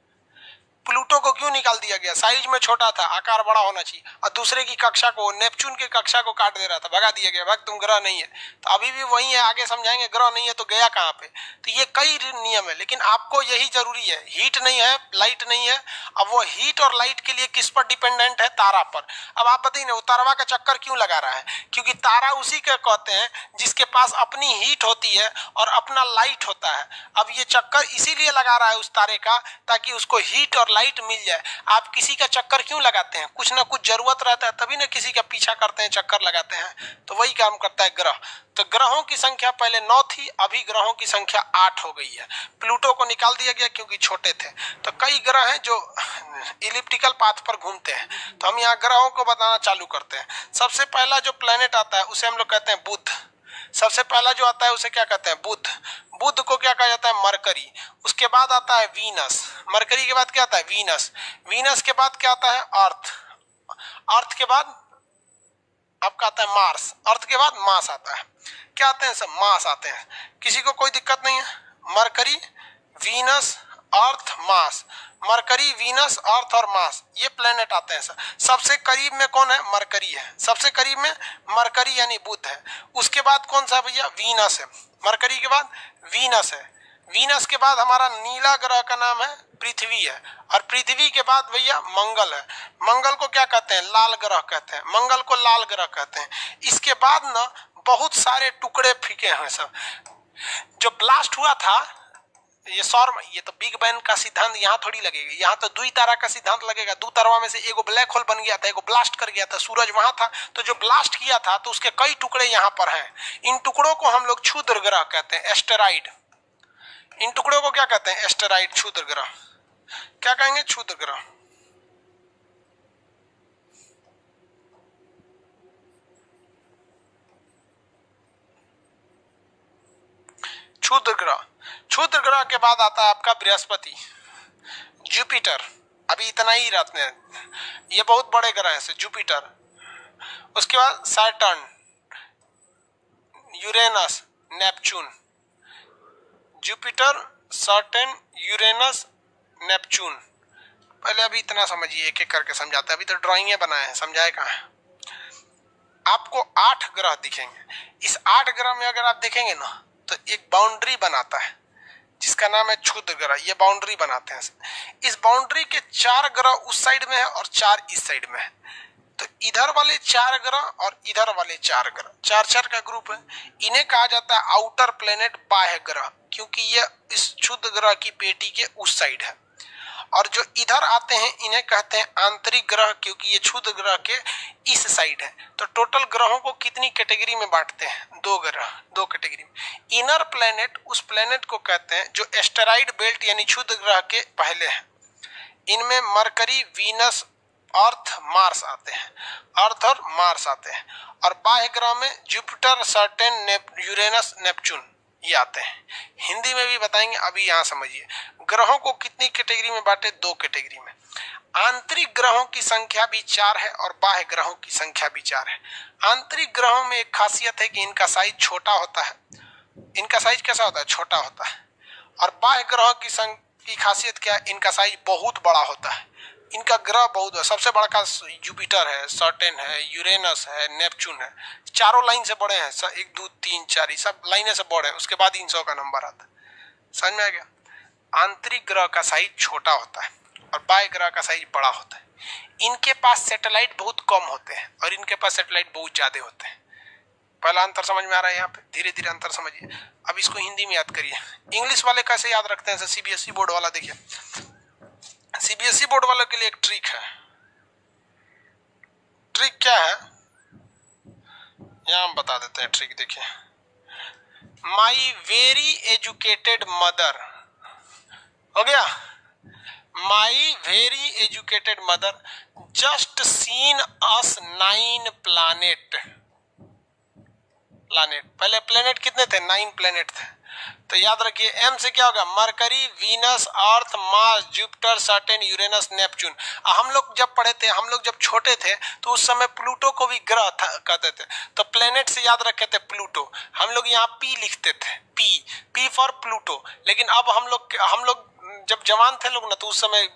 प्लूटो को क्यों निकाल दिया गया, साइज में छोटा था, आकार बड़ा होना चाहिए, और दूसरे की कक्षा को, नेपच्यून की कक्षा को काट दे रहा था, भगा दिया गया, भाग तुम ग्रह नहीं है। तो अभी भी वही है, आगे समझाएंगे ग्रह नहीं है तो गया कहाँ पे। तो ये कई नियम है, लेकिन आपको यही जरूरी है, हीट नहीं है, लाइट नहीं है। अब वो हीट और लाइट के लिए किस पर डिपेंडेंट है, तारा पर। अब आप बताइए ना, वो तारवा का चक्कर क्यों लगा रहा है, क्योंकि तारा उसी के कहते हैं जिसके पास अपनी हीट होती है और अपना लाइट होता है। अब ये चक्कर इसीलिए लगा रहा है उस तारे का, ताकि उसको हीट और लाइट मिल जाए। आप किसी का चक्कर क्यों लगाते हैं, कुछ ना कुछ जरूरत रहता है, तभी ना किसी का पीछा करते हैं, चक्कर लगाते हैं। तो वही काम करता है ग्रह। तो ग्रहों की संख्या पहले 9 थी, अभी ग्रहों की संख्या 8 हो गई है। प्लूटो को निकाल दिया गया क्योंकि छोटे थे। तो कई ग्रह हैं जो इलिप्टिकल पाथ पर घूमते हैं। तो हम यहाँ ग्रहों को बताना चालू करते हैं। सबसे पहला जो प्लेनेट आता है उसे हम लोग कहते हैं बुध। सबसे पहला जो आता है उसे क्या कहते हैं, बुध। बुध को क्या कहा जाता है, मरकरी। उसके बाद आता है वीनस। मरकरी के बाद क्या आता है, वीनस। वीनस के बाद क्या आता है, अर्थ। अर्थ के बाद आपका आता है मार्स। अर्थ के बाद मार्स आता है। क्या आते हैं सब, मार्स आते हैं। किसी को कोई दिक्कत नहीं है। Mercury, Venus, Earth, Mars. Mercury, Venus, अर्थ और मार्स, ये प्लेनेट आते हैं सर। सबसे करीब में कौन है, मरकरी है। सबसे करीब में मरकरी यानी बुध है। उसके बाद कौन सा भैया, वीनस है। मरकरी के बाद वीनस है। वीनस के बाद हमारा नीला ग्रह का नाम है पृथ्वी है। और पृथ्वी के बाद भैया मंगल है। मंगल को क्या कहते हैं, लाल ग्रह कहते हैं। मंगल को लाल ग्रह कहते हैं। इसके बाद ना बहुत सारे टुकड़े फीके हैं सब। जो ब्लास्ट हुआ था, ये सौर, ये तो बिग बैंग का सिद्धांत यहाँ थोड़ी लगेगा। यहाँ तो द्वि तारा का सिद्धांत लगेगा। दो तारा में से एगो ब्लैक होल बन गया था, एगो ब्लास्ट कर गया था। सूरज वहां था, तो जो ब्लास्ट किया था तो उसके कई टुकड़े यहाँ पर हैं। इन टुकड़ों को हम लोग क्षुद्र ग्रह कहते हैं, एस्टेरॉइड। इन टुकड़ों को क्या कहते हैं, एस्टेरॉइड, क्षुद्र ग्रह। क्या कहेंगे, क्षुद्र ग्रह। क्षुद्र ग्रह। क्षुद्र ग्रह के बाद आता है आपका बृहस्पति, जुपिटर। अभी इतना ही रहते हैं, ये बहुत बड़े ग्रह हैं, जुपिटर। उसके बाद Saturn, Uranus, Neptune. Jupiter, Saturn, Uranus, Neptune. पहले अभी इतना समझिए, एक एक करके समझाते हैं। अभी तो ड्राइंग बनाए हैं, समझाए कहाँ है। आपको 8 ग्रह दिखेंगे। इस 8 ग्रह में अगर आप देखेंगे ना, तो एक बाउंड्री बनाता है जिसका नाम है क्षुद्र ग्रह। ये बाउंड्री बनाते हैं। इस बाउंड्री के 4 ग्रह उस साइड में है और 4 इस साइड में है। तो इधर वाले 4 ग्रह और इधर वाले 4 ग्रह, 4-4 का ग्रुप है। इन्हें कहा जाता है आउटर प्लेनेट, बाह्य ग्रह, क्योंकि ये इस क्षुद्र ग्रह की पेटी के उस साइड है। और जो इधर आते हैं इन्हें कहते हैं आंतरिक ग्रह, क्योंकि ये क्षुद्र ग्रह के इस साइड है। तो टोटल ग्रहों को कितनी कैटेगरी में बांटते हैं, 2 ग्रह, 2 कैटेगरी में। इनर प्लेनेट, उस प्लेनेट को कहते हैं जो एस्टेरॉइड बेल्ट यानी क्षुद्र ग्रह के पहले है। इनमें मरकरी, वीनस, अर्थ, मार्स आते हैं। अर्थ और मार्स आते हैं। और बाह्य ग्रह में जुपिटर, सैटर्न, यूरेनस, नेपच्यून ये आते हैं। हिंदी में भी बताएंगे, अभी यहाँ समझिए। ग्रहों को कितनी कैटेगरी में बांटे, 2 कैटेगरी में। आंतरिक ग्रहों की संख्या भी 4 है और बाह्य ग्रहों की संख्या भी 4 है। आंतरिक ग्रहों में एक खासियत है कि इनका साइज छोटा होता है। इनका साइज कैसा होता है? छोटा होता है। और बाह्य ग्रहों की खासियत क्या है? इनका साइज बहुत बड़ा होता है। इनका ग्रह बहुत, सबसे बड़ा का जुपिटर है, सैटर्न है, यूरेनस है, नेपच्यून है। चारों लाइन से बड़े हैं, 1 2 3 4 सब लाइनें से बड़े हैं। उसके बाद इन 100 का नंबर आता है। समझ में आ गया? आंतरिक ग्रह का साइज छोटा होता है और बाह्य ग्रह का साइज बड़ा होता है। इनके पास सैटेलाइट बहुत कम होते हैं और इनके पास सैटेलाइट बहुत ज्यादा होते हैं। पहला अंतर समझ में आ रहा है? यहाँ पे धीरे धीरे अंतर समझिए। अब इसको हिंदी में याद करिए। इंग्लिश वाले कैसे याद रखते हैं? सीबीएसई बोर्ड वाला देखिए, सीबीएसई बोर्ड वालों के लिए एक ट्रिक है। ट्रिक क्या है यहाँ हम बता देते हैं। ट्रिक देखिए, माई वेरी एजुकेटेड मदर, हो गया, माई very educated mother just seen us 9 planet. पहले प्लेनेट कितने थे? 9 प्लेनेट थे। तो याद रखिए एम से क्या होगा? Mercury, Venus, Earth, Mars, Jupiter, Saturn, Uranus, Neptune. हम लोग जब पढ़े थे, हम लोग जब छोटे थे तो उस समय प्लूटो को भी ग्रह कहते थे। तो प्लेनेट से याद रखे थे प्लूटो। हम लोग यहाँ पी लिखते थे, पी फॉर प्लूटो। लेकिन अब हम लोग जब जवान थे लोग ना, तो उस समय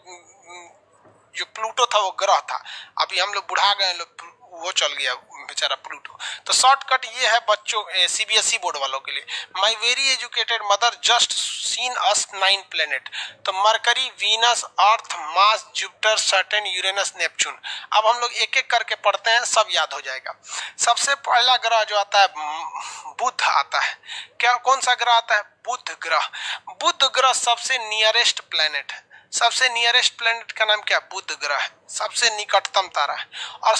जो प्लूटो था वो ग्रह था। अभी हम लोग बुढ़ा गए लोग, वो चल गया बेचारा प्लूटो। तो शॉर्टकट ये है बच्चों, सीबीएसई बोर्ड वालों के लिए, my very educated mother just seen us 9 planet. तो Mercury, Venus, Earth, Mars, Jupiter, Saturn, Uranus, Neptune. अब हम लोग एक एक करके पढ़ते हैं, सब याद हो जाएगा। सबसे पहला ग्रह जो आता है बुध आता है। क्या, कौन सा ग्रह आता है? बुध ग्रह। बुध ग्रह सबसे नियरेस्ट प्लेनेट है। सबसे नियरेस्ट प्लेनेट का नाम क्या? बुध ग्रह है। सबसे निकटतम तारा है और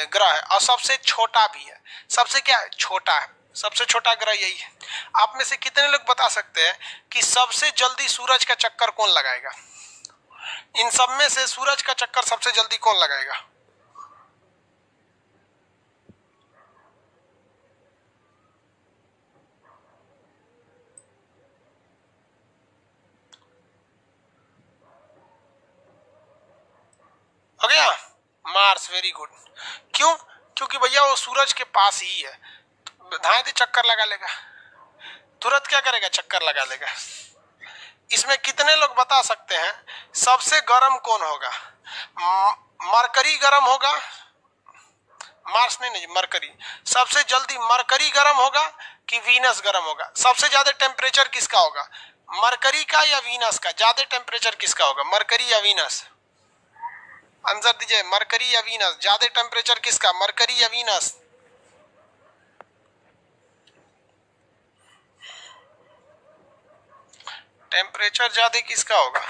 ग्रह है, और सबसे छोटा भी है। सबसे क्या है? छोटा है। सबसे छोटा ग्रह यही है। आप में से कितने लोग बता सकते हैं कि सबसे जल्दी सूरज का चक्कर कौन लगाएगा? इन सब में से सूरज का चक्कर सबसे जल्दी कौन लगाएगा? हो गया? मार्स। Very good. क्यों? क्योंकि भैया वो सूरज के पास ही है, धाए दे चक्कर लगा लेगा। तुरंत क्या करेगा? चक्कर लगा लेगा। इसमें कितने लोग बता सकते हैं सबसे गर्म कौन होगा? मरकरी गर्म होगा, मार्स नहीं, मरकरी। सबसे जल्दी मरकरी गर्म होगा कि वीनस गर्म होगा? सबसे ज्यादा टेम्परेचर किसका होगा? मरकरी का या वीनस का? ज्यादा टेम्परेचर किसका होगा? मरकरी या वीनस? आंसर दीजिए, मरकरी या वीनस? ज्यादा टेम्परेचर किसका? मरकरी या वीनस? टेम्परेचर ज्यादा किसका होगा?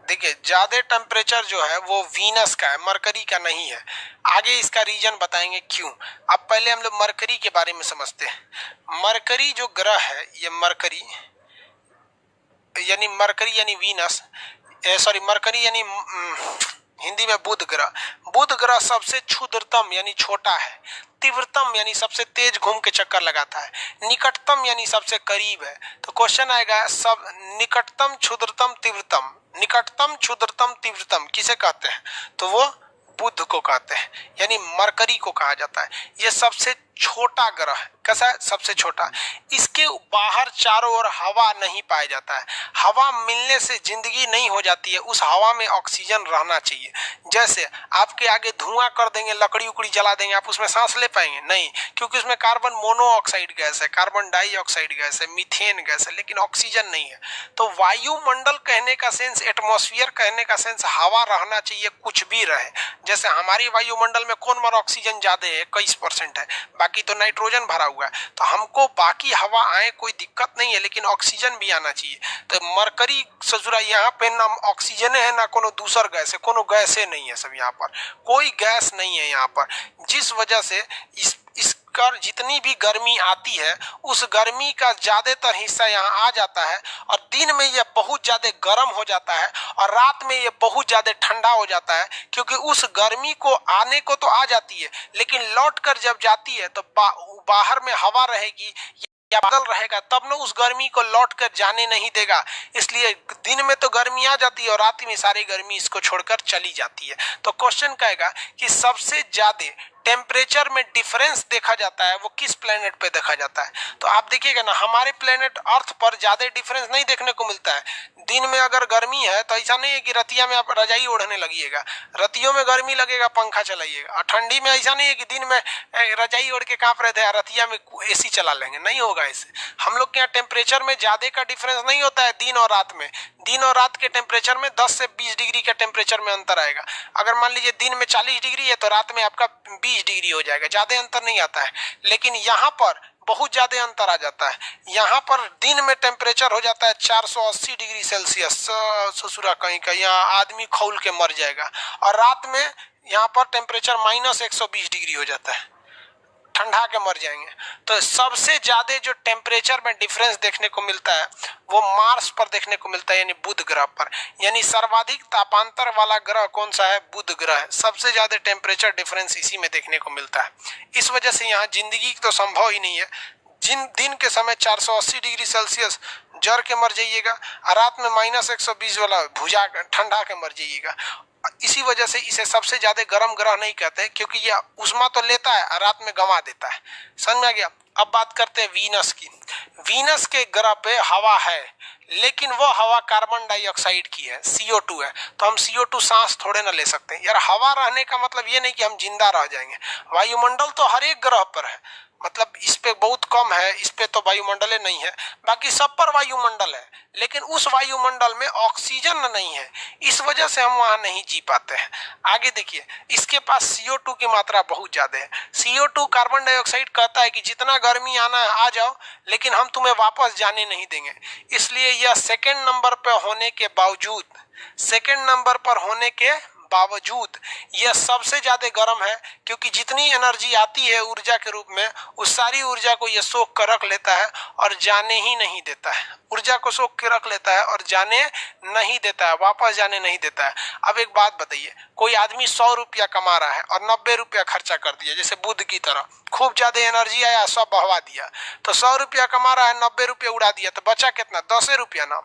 देखिए, ज्यादा टेम्परेचर जो है वो वीनस का है, मरकरी का नहीं है। आगे इसका रीजन बताएंगे क्यों। अब पहले हम लोग मरकरी के बारे में समझते हैं। मरकरी जो ग्रह है, ये मरकरी यानी वीनस, सॉरी मरकरी यानी हिंदी में बुध ग्रह। बुध ग्रह सबसे क्षुद्रतम यानी छोटा है, तीव्रतम यानी सबसे तेज घूम के चक्कर लगाता है, निकटतम यानी सबसे करीब है। तो क्वेश्चन आएगा सब निकटतम, क्षुद्रतम, तीव्रतम। निकटतम, क्षुद्रतम, तीव्रतम किसे कहते हैं? तो वो बुध को कहते हैं, यानी मरकरी को कहा जाता है। ये सबसे छोटा ग्रह है। कैसा है? सबसे छोटा। इसके बाहर चारों ओर हवा नहीं पाया जाता है। हवा मिलने से जिंदगी नहीं हो जाती है, उस हवा में ऑक्सीजन रहना चाहिए। जैसे आपके आगे धुआं कर देंगे, लकड़ी उकड़ी जला देंगे, आप उसमें सांस ले पाएंगे? नहीं, क्योंकि उसमें कार्बन मोनोऑक्साइड गैस है, कार्बन डाइऑक्साइड गैस है, मीथेन गैस है, लेकिन ऑक्सीजन नहीं है। तो वायुमंडल कहने का सेंस, एटमॉस्फेयर कहने का सेंस हवा रहना चाहिए, कुछ भी रहे। जैसे हमारी वायुमंडल में कौन बार ऑक्सीजन ज्यादा है? 21% है, बाकी तो नाइट्रोजन भरा हुआ है। तो हमको बाकी हवा आए कोई दिक्कत नहीं है, लेकिन ऑक्सीजन भी आना चाहिए। तो मरकरी ससुरा यहाँ पे ना ऑक्सीजन है ना कोनो दूसर गैस है, कोनो गैस नहीं है, सब यहाँ पर कोई गैस नहीं है यहाँ पर। जिस वजह से इसका जितनी भी गर्मी आती है, उस गर्मी का ज्यादातर हिस्सा यहाँ आ जाता है, और दिन में ये बहुत ज्यादा गर्म हो जाता है और रात में ये बहुत ज्यादा ठंडा हो जाता है। क्योंकि उस गर्मी को आने को तो आ जाती है, लेकिन लौट कर जब जाती है तो बाहर में हवा रहेगी। या बादल रहेगा तब ना उस गर्मी को लौट कर जाने नहीं देगा। इसलिए दिन में तो गर्मी आ जाती है और रात में सारी गर्मी इसको छोड़कर चली जाती है। तो क्वेश्चन कहेगा कि सबसे ज्यादा टेम्परेचर में डिफरेंस देखा जाता है वो किस प्लेनेट पे देखा जाता है। तो आप देखिएगा ना, हमारे प्लेनेट अर्थ पर ज्यादा डिफरेंस नहीं देखने को मिलता है। दिन में अगर गर्मी है तो ऐसा नहीं है कि रतिया में आप रजाई ओढ़ने लगिएगा, रतियों में गर्मी लगेगा पंखा चलाइएगा, और ठंडी में ऐसा नहीं है कि दिन में रजाई ओढ़ के कांप रहे थे रतिया में एसी चला लेंगे, नहीं होगा इससे। हम लोग के यहाँ टेम्परेचर में ज्यादा का डिफरेंस नहीं होता है दिन और रात में। दिन और रात के टेम्परेचर में 10 से 20 डिग्री के टेम्परेचर में अंतर आएगा। अगर मान लीजिए दिन में 40 डिग्री है तो रात में आपका 20 डिग्री हो जाएगा, ज्यादा अंतर नहीं आता है। लेकिन यहाँ पर बहुत ज्यादा अंतर आ जाता है। यहाँ पर दिन में टेम्परेचर हो जाता है 480 डिग्री सेल्सियस, ससुरा कहीं का, यहाँ आदमी खौल के मर जाएगा। और रात में यहाँ पर टेम्परेचर -120 डिग्री हो जाता है, ठंडा के मर जाएंगे। तो सबसे ज्यादा जो टेम्परेचर में डिफरेंस देखने को मिलता है वो मार्स पर देखने को मिलता है, यानी बुध ग्रह पर। यानी सर्वाधिक तापांतर वाला ग्रह कौन सा है? बुध ग्रह है। सबसे ज्यादा टेम्परेचर डिफरेंस इसी में देखने को मिलता है। इस वजह से यहाँ जिंदगी तो संभव ही नहीं है। जिन दिन के समय 480 डिग्री सेल्सियस जर के मर जाइएगा, रात में -120 वाला भुजा ठंडा के मर जाइएगा। इसी वजह से इसे सबसे ज्यादा गर्म ग्रह नहीं कहते, क्योंकि यह उष्मा तो लेता है और रात में गंवा देता है। समझ में आ गया? अब बात करते हैं वीनस की। वीनस के ग्रह पे हवा है, लेकिन वो हवा कार्बन डाइऑक्साइड की है, CO2 है। तो हम CO2 सांस थोड़े ना ले सकते हैं यार। हवा रहने का मतलब ये नहीं कि हम जिंदा रह जाएंगे। वायुमंडल तो हर एक ग्रह पर है, मतलब इस पे बहुत कम है, इस पे तो वायुमंडल नहीं है, बाकी सब पर वायुमंडल है। लेकिन उस वायुमंडल में ऑक्सीजन नहीं है, इस वजह से हम वहां नहीं जी पाते हैं। आगे देखिए, इसके पास CO2 की मात्रा बहुत ज्यादा है। CO2 कार्बन डाइऑक्साइड कहता है कि जितना गर्मी आना है आ जाओ, लेकिन हम तुम्हें वापस जाने नहीं देंगे। इसलिए यह सेकेंड नंबर पर होने के बावजूद यह सबसे ज्यादा गर्म है, क्योंकि जितनी एनर्जी आती है ऊर्जा के रूप में, उस सारी ऊर्जा को यह सोख कर रख लेता है और जाने ही नहीं देता है। ऊर्जा को सोख के रख लेता है और जाने नहीं देता है, वापस जाने नहीं देता है। अब एक बात बताइए, कोई आदमी 100 रुपया कमा रहा है और 90 रुपया खर्चा कर दिया, जैसे बुध की तरह खूब ज्यादा एनर्जी आया सब बहवा दिया, तो 100 रुपया कमा रहा है, 90 रुपया उड़ा दिया, तो बचा कितना? 10 रुपया ना।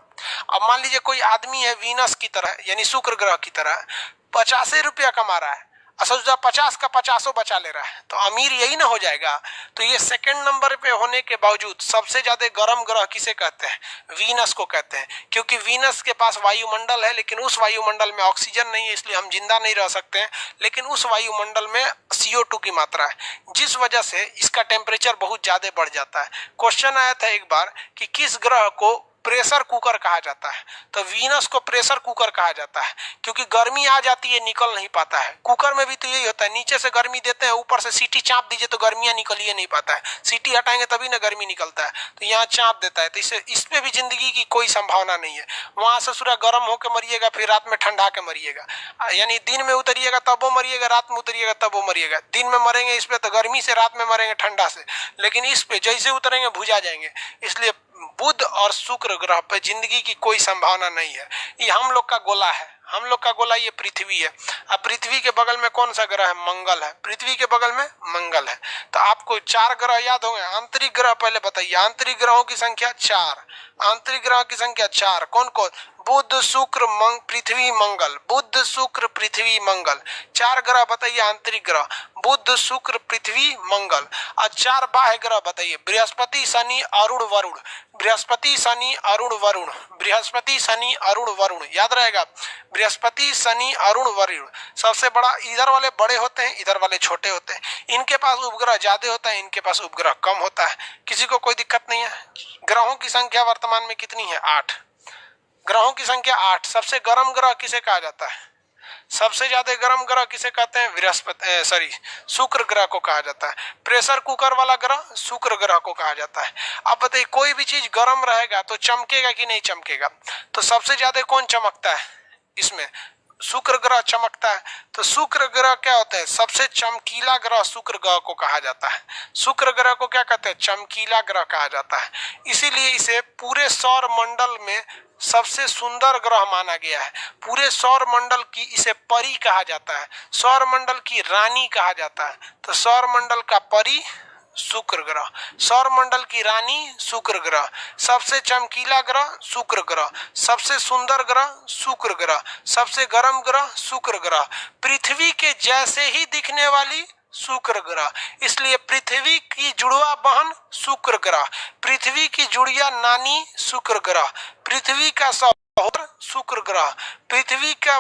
अब मान लीजिए कोई आदमी है वीनस की तरह, यानी शुक्र ग्रह की तरह, 50 रुपया कमा रहा है, सोचा 50 का 50 बचा ले रहा है, तो अमीर यही ना हो जाएगा। तो ये सेकंड नंबर पे होने के बावजूद सबसे ज्यादा गर्म ग्रह किसे कहते हैं? वीनस को कहते हैं, क्योंकि वीनस के पास वायुमंडल है, लेकिन उस वायुमंडल में ऑक्सीजन नहीं है, इसलिए हम जिंदा नहीं रह सकते हैं। लेकिन उस वायुमंडल में CO2 की मात्रा है, जिस वजह से इसका टेम्परेचर बहुत ज्यादा बढ़ जाता है। क्वेश्चन आया था एक बार कि किस ग्रह को प्रेशर कुकर कहा जाता है? तो वीनस को प्रेशर कुकर कहा जाता है, क्योंकि गर्मी आ जाती है, निकल नहीं पाता है। कुकर में भी तो यही होता है, नीचे से गर्मी देते हैं, ऊपर से सीटी चाप दीजिए तो गर्मियां निकल ही नहीं पाता है, सीटी हटाएंगे तभी ना गर्मी निकलता है, तो यहाँ चाप देता है। तो इस पे भी जिंदगी की कोई संभावना नहीं है। वहां से सूर्य गर्म होकर मरिएगा, फिर रात में ठंडा के मरिएगा, यानी दिन में उतरिएगा तब वो मरिएगा, रात में उतरिएगा तब वो मरिएगा। दिन में मरेंगे इस पे तो गर्मी से, रात में मरेंगे ठंडा से, लेकिन इस पे जैसे उतरेंगे भुजा जाएंगे। इसलिए बुध और शुक्र ग्रह पे जिंदगी की कोई संभावना नहीं है। ये हम लोग का गोला है, हम लोग का गोला ये पृथ्वी है। अब पृथ्वी के बगल में कौन सा ग्रह है? मंगल है। पृथ्वी के बगल में मंगल है। तो आपको 4 ग्रह याद होंगे। आंतरिक ग्रह पहले बताइए, आंतरिक ग्रहों की संख्या 4। आंतरिक ग्रह की संख्या 4 कौन कौन? बुध शुक्र पृथ्वी मंगल, बुध शुक्र पृथ्वी मंगल। 4 ग्रह बताइए आंतरिक ग्रह, बुध शुक्र पृथ्वी मंगल। और 4 बाह्य ग्रह बताइए, बृहस्पति शनि अरुण वरुण, बृहस्पति शनि अरुण वरुण, बृहस्पति शनि अरुण वरुण। याद रहेगा, बृहस्पति शनि अरुण वरुण। सबसे बड़ा इधर वाले बड़े होते हैं, इधर वाले छोटे होते हैं। इनके पास उपग्रह ज्यादा होता है, इनके पास उपग्रह कम होता है। किसी को कोई दिक्कत नहीं है। ग्रहों की संख्या वर्तमान में कितनी है? 8 ग्रहों की संख्या 8। सबसे गर्म ग्रह किसे कहा जाता है? सबसे ज्यादा गर्म ग्रह किसे कहते हैं? शुक्र ग्रह को कहा जाता है। प्रेशर कुकर वाला ग्रह शुक्र ग्रह को कहा जाता है। अब बताइए, कोई भी चीज गर्म रहेगा तो चमकेगा कि नहीं चमकेगा? तो सबसे ज्यादा कौन चमकता है इसमें? शुक्र ग्रह चमकता है। तो शुक्र ग्रह क्या होता है? सबसे चमकीला ग्रह शुक्र ग्रह को कहा जाता है। शुक्र ग्रह को क्या कहते हैं? चमकीला ग्रह कहा जाता है। इसीलिए इसे पूरे सौर मंडल में सबसे सुंदर ग्रह माना गया है। पूरे सौर मंडल की इसे परी कहा जाता है, सौर मंडल की रानी कहा जाता है। तो सौर मंडल का परी शुक्र ग्रह। सौर मंडल की रानी शुक्र ग्रह, सबसे चमकीला ग्रह शुक्र ग्रह, सबसे सुंदर ग्रह शुक्र ग्रह, सबसे गर्म ग्रह शुक्र ग्रह, पृथ्वी के जैसे ही दिखने वाली शुक्र ग्रह, इसलिए पृथ्वी की जुड़वा बहन शुक्र ग्रह, पृथ्वी की जुड़िया नानी शुक्र ग्रह, पृथ्वी का सहोदर शुक्र ग्रह, पृथ्वी का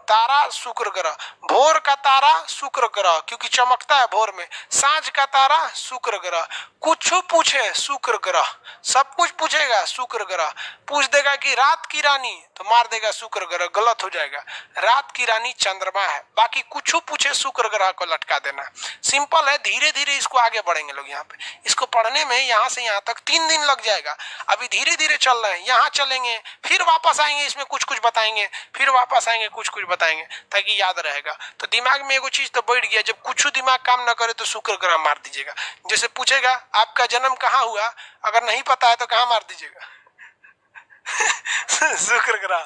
तारा शुक्र ग्रह, भोर का तारा शुक्र ग्रह क्योंकि चमकता है भोर में, सांझ का तारा शुक्र ग्रह, कुछ पूछे शुक्र ग्रह, सब कुछ पूछेगा शुक्र ग्रह, पूछ देगा कि रात की रानी तो मार देगा शुक्र ग्रह, गलत हो जाएगा, रात की रानी चंद्रमा है, बाकी कुछ पूछे शुक्र ग्रह को लटका देना। सिंपल है, धीरे धीरे इसको आगे बढ़ेंगे लोग। यहाँ पे इसको पढ़ने में यहाँ से यहाँ तक 3 दिन लग जाएगा। अभी धीरे धीरे चल रहे हैं, यहाँ चलेंगे फिर वापस आएंगे, इसमें कुछ कुछ बताएंगे, फिर वापस आएंगे कुछ कुछ बताएंगे ताकि याद रहेगा। तो दिमाग में एगो चीज तो बैठ गया, जब कुछ दिमाग काम न करे तो शुक्र ग्रह मार दीजिएगा। जैसे पूछेगा आपका जन्म कहाँ हुआ, अगर नहीं पता है तो कहाँ मार दीजिएगा शुक्र ग्रह,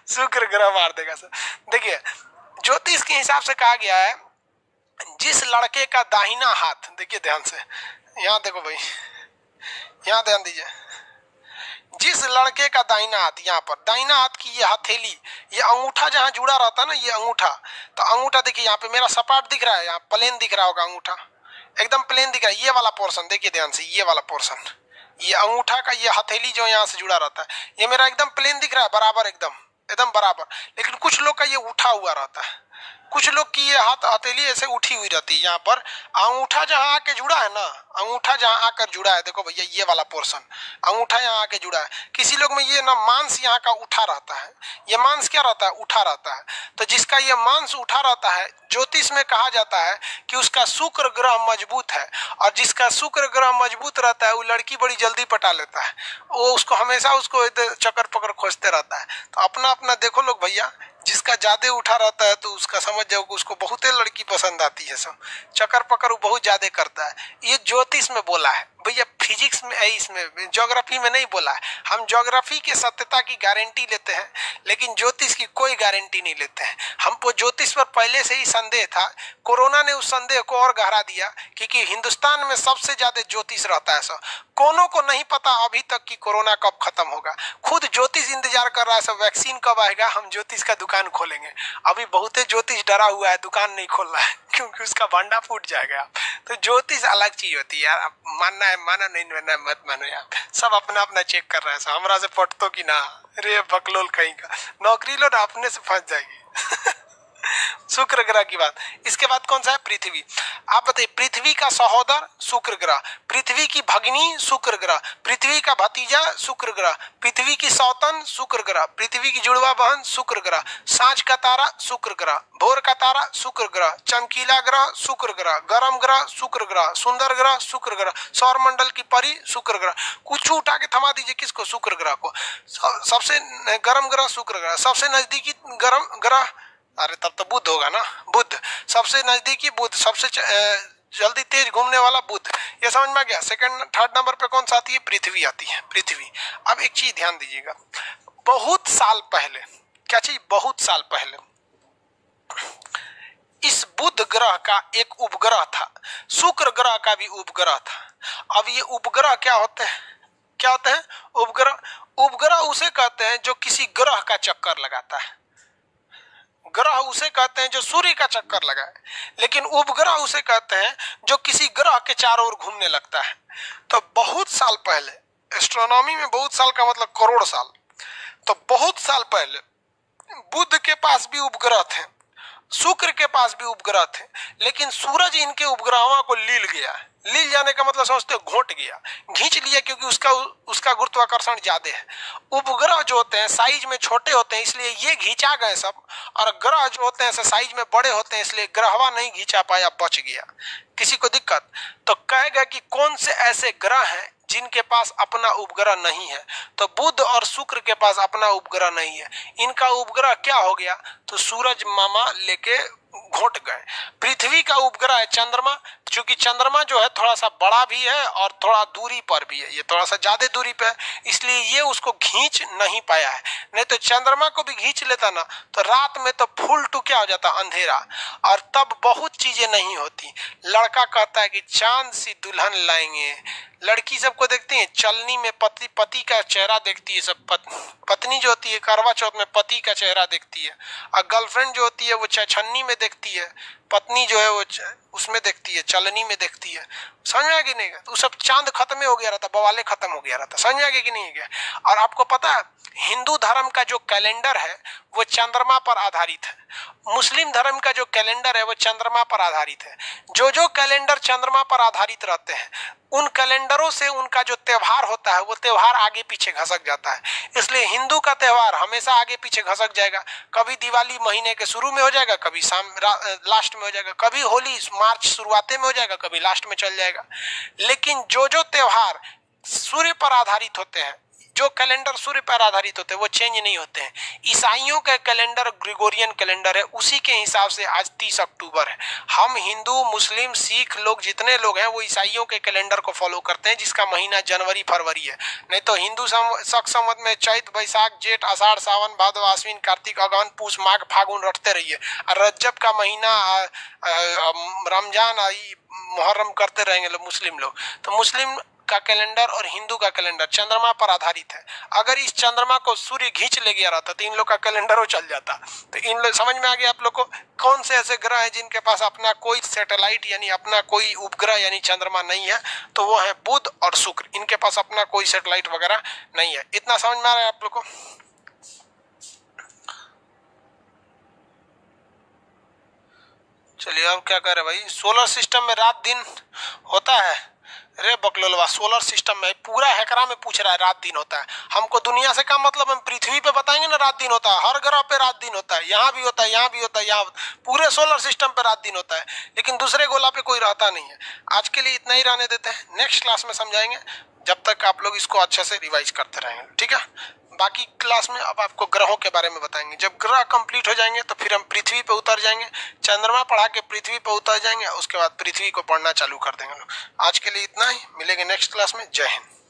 शुक्र ग्रह मार देगा सर। देखिए ज्योतिष के हिसाब से कहा गया है, जिस लड़के का दाहिना हाथ, देखिए ध्यान से, यहाँ देखो भाई, यहाँ ध्यान दीजिए, जिस लड़के का दाहिना हाथ, यहाँ पर दाहिना हाथ की ये हथेली, ये अंगूठा जहाँ जुड़ा रहता है ना, ये अंगूठा, तो अंगूठा देखिए यहाँ पे मेरा सपाट दिख रहा है, यहाँ प्लेन दिख रहा होगा, अंगूठा एकदम प्लेन दिख रहा है, ये वाला पोर्शन देखिए ध्यान से, ये वाला पोर्शन, ये अंगूठा का ये हथेली जो यहाँ से जुड़ा रहता है, ये मेरा एकदम प्लेन दिख रहा है, बराबर एकदम बराबर। लेकिन कुछ लोग का ये उठा हुआ रहता है, कुछ लोग की ये हथेली ऐसे उठी हुई रहती है। यहाँ पर अंगूठा जहाँ आके जुड़ा है ना, अंगूठा जहाँ आकर जुड़ा है, देखो भैया ये वाला पोर्शन, अंगूठा यहाँ आके जुड़ा है। किसी लोग में ये ना मांस यहाँ का उठा रहता है, ये मांस क्या रहता है, उठा रहता है। तो जिसका ये मांस उठा रहता है, ज्योतिष में कहा जाता है कि उसका शुक्र ग्रह मजबूत है, और जिसका शुक्र ग्रह मजबूत रहता है वो लड़की बड़ी जल्दी पटा लेता है, वो उसको हमेशा उसको चक्कर पकड़ खोजते रहता है। तो अपना अपना देखो लोग भैया, जिसका ज्यादा उठा रहता है तो उसका समझ जाओ कि उसको बहुत लड़की पसंद आती है, सब चक्कर पकड़ बहुत ज्यादा करता है। ये ज्योतिष में बोला है भैया, फिजिक्स में, इसमें ज्योग्राफी में नहीं बोला है। हम ज्योग्राफी के सत्यता की गारंटी लेते हैं, लेकिन ज्योतिष की कोई गारंटी नहीं लेते हैं। हमको ज्योतिष पर पहले से ही संदेह था, कोरोना ने उस संदेह को और गहरा दिया, क्योंकि हिंदुस्तान में सबसे ज्यादा ज्योतिष रहता है। सब कोनो को नहीं पता अभी तक कि कोरोना कब खत्म होगा, खुद ज्योतिष इंतजार कर रहा है सब, वैक्सीन कब आएगा, हम ज्योतिष का दुकान खोलेंगे। अभी बहुत ज्योतिष डरा हुआ है, दुकान नहीं खोल रहा है क्योंकि उसका भंडा फूट जाएगा। तो ज्योतिष अलग चीज होती है यार, आप मानना है माना, नहीं मानना है मत मानो यार, सब अपना अपना चेक कर रहा है। सब हमरा से पटतो कि ना, रे बकलोल कहीं का नौकरी लो ना, अपने से फंस जाएगी शुक्र ग्रह की बात। इसके बाद कौन सा है, पृथ्वी। आप बताइए, पृथ्वी का सहोदर शुक्र ग्रह, पृथ्वी की भगिनी शुक्र ग्रह, पृथ्वी का भतीजा शुक्र ग्रह, पृथ्वी की सौतन शुक्र ग्रह, पृथ्वी की जुड़वा बहन शुक्र ग्रह, सांझ का तारा शुक्र ग्रह, भोर का तारा शुक्र ग्रह, चमकीला ग्रह शुक्र ग्रह, गर्म ग्रह शुक्र ग्रह, सुंदर ग्रह शुक्र ग्रह, सौर मंडल की परी शुक्र ग्रह। कुछ उठा के थमा दीजिए किसको, शुक्र ग्रह को। सबसे गर्म ग्रह शुक्र ग्रह, सबसे नजदीकी गर्म ग्रह, अरे तब तो बुध होगा ना, बुध सबसे नजदीकी, बुध सबसे जल्दी तेज घूमने वाला बुध। ये समझ में आ गया। सेकंड थर्ड नंबर पे कौन सा आती है, पृथ्वी आती है, पृथ्वी। अब एक चीज ध्यान दीजिएगा, बहुत साल पहले, क्या चीज, बहुत साल पहले इस बुध ग्रह का एक उपग्रह था, शुक्र ग्रह का भी उपग्रह था। अब ये उपग्रह क्या होते हैं, क्या होते हैं उपग्रह। उपग्रह उसे कहते हैं जो किसी ग्रह का चक्कर लगाता है, ग्रह उसे कहते हैं जो सूर्य का चक्कर लगाए, लेकिन उपग्रह उसे कहते हैं जो किसी ग्रह के चारों ओर घूमने लगता है। तो बहुत साल पहले, एस्ट्रोनॉमी में बहुत साल का मतलब करोड़ साल, तो बहुत साल पहले बुध के पास भी उपग्रह थे, शुक्र के पास भी उपग्रह थे, लेकिन सूरज इनके उपग्रहों को लील गया। लील जाने का मतलब समझते हो, घोंट गया, खींच लिया, क्योंकि उसका गुरुत्वाकर्षण ज्यादा है। उपग्रह जो होते हैं साइज में छोटे होते हैं, इसलिए ये घींचा गए सब, और ग्रह जो होते हैं साइज में बड़े होते हैं, इसलिए ग्रहवा नहीं घींचा पाया, बच गया। किसी को दिक्कत तो कहेगा कि कौन से ऐसे ग्रह हैं जिनके पास अपना उपग्रह नहीं है। तो बुध और शुक्र के पास अपना उपग्रह नहीं है, इनका उपग्रह क्या हो गया, तो सूरज मामा लेके घोट गए। पृथ्वी का उपग्रह है चंद्रमा, क्योंकि चंद्रमा जो है थोड़ा सा बड़ा भी है और थोड़ा दूरी पर भी है, ये थोड़ा सा ज्यादा दूरी पे है, इसलिए ये उसको खींच नहीं पाया है। नहीं तो चंद्रमा को भी खींच लेता ना तो रात में तो फुल टू क्या हो जाता, अंधेरा, और तब बहुत चीजें नहीं होती। लड़का कहता है कि चांद सी दुल्हन लाएंगे, लड़की सबको देखती है चलनी में पति का चेहरा देखती है, सब पत्नी जो होती है करवा चौथ में पति का चेहरा देखती है, और गर्लफ्रेंड जो होती है वो छन्नी में देखती है, पत्नी जो है वो उसमें देखती है, चलनी में देखती है। समझ में आ गया नहीं? तो सब चांद खत्म हो गया रहता, बवाले खत्म हो गया रहता। समझ में आ गया कि नहीं गया? और आपको पता है हिंदू धर्म का जो कैलेंडर है वो चंद्रमा पर आधारित है, मुस्लिम धर्म का जो कैलेंडर है वो चंद्रमा पर आधारित है। जो कैलेंडर चंद्रमा पर आधारित रहते हैं उन कैलेंडरों से उनका जो त्योहार होता है वो त्योहार आगे पीछे घसक जाता है। इसलिए हिंदू का त्योहार हमेशा आगे पीछे घसक जाएगा। कभी दिवाली महीने के शुरू में हो जाएगा, कभी लास्ट में हो जाएगा, कभी होली मार्च शुरुआते में हो जाएगा, कभी लास्ट में चल जाएगा। लेकिन जो त्योहार सूर्य पर आधारित होते हैं, जो कैलेंडर सूर्य पर आधारित होते हैं वो चेंज नहीं होते हैं। ईसाइयों का कैलेंडर ग्रेगोरियन कैलेंडर है, उसी के हिसाब से आज 30 अक्टूबर है। हम हिंदू मुस्लिम सिख लोग जितने लोग हैं वो ईसाइयों के कैलेंडर को फॉलो करते हैं, जिसका महीना जनवरी फरवरी है। नहीं तो हिंदू शक संवत में चैत बैसाख जेठ आषाढ़ सावन भादव आश्विन कार्तिक अगहन पूस माघ फागुन रटते रहिए, और रज्जब का महीना रमजान मुहर्रम करते रहेंगे लोग मुस्लिम लोग। तो मुस्लिम का कैलेंडर और हिंदू का कैलेंडर चंद्रमा पर आधारित है। अगर इस चंद्रमा को सूर्य खींच ले गया रहता तो इन लोग का कैलेंडर हो चल जाता। तो इन लोग समझ में आ गया आप लोग को कौन से ऐसे ग्रह हैं जिनके पास अपना कोई सैटेलाइट यानी अपना कोई उपग्रह यानी चंद्रमा नहीं है? तो वो है बुध और शुक्र, इनके पास अपना कोई सैटेलाइट वगैरह नहीं है। इतना समझ में आ रहा है आप लोग को? चलिए अब क्या करें भाई, सोलर सिस्टम में रात दिन होता है? रे बकलोलवा, सोलर सिस्टम में पूरा हैकरा में पूछ रहा है रात दिन होता है। हमको दुनिया से क्या मतलब, हम पृथ्वी पे बताएंगे ना रात दिन होता है, हर ग्रह पे रात दिन होता है, यहाँ भी होता है, यहाँ भी होता है, यहाँ पूरे सोलर सिस्टम पे रात दिन होता है, लेकिन दूसरे गोला पे कोई रहता नहीं है। आज के लिए इतना ही रहने देते हैं, नेक्स्ट क्लास में समझाएंगे, जब तक आप लोग इसको अच्छे से रिवाइज करते रहेंगे, ठीक है? बाकी क्लास में अब आपको ग्रहों के बारे में बताएंगे। जब ग्रह कंप्लीट हो जाएंगे तो फिर हम पृथ्वी पे उतर जाएंगे, चंद्रमा पढ़ा के पृथ्वी पे उतर जाएंगे, उसके बाद पृथ्वी को पढ़ना चालू कर देंगे लोग। आज के लिए इतना ही, मिलेंगे नेक्स्ट क्लास में। जय हिंद।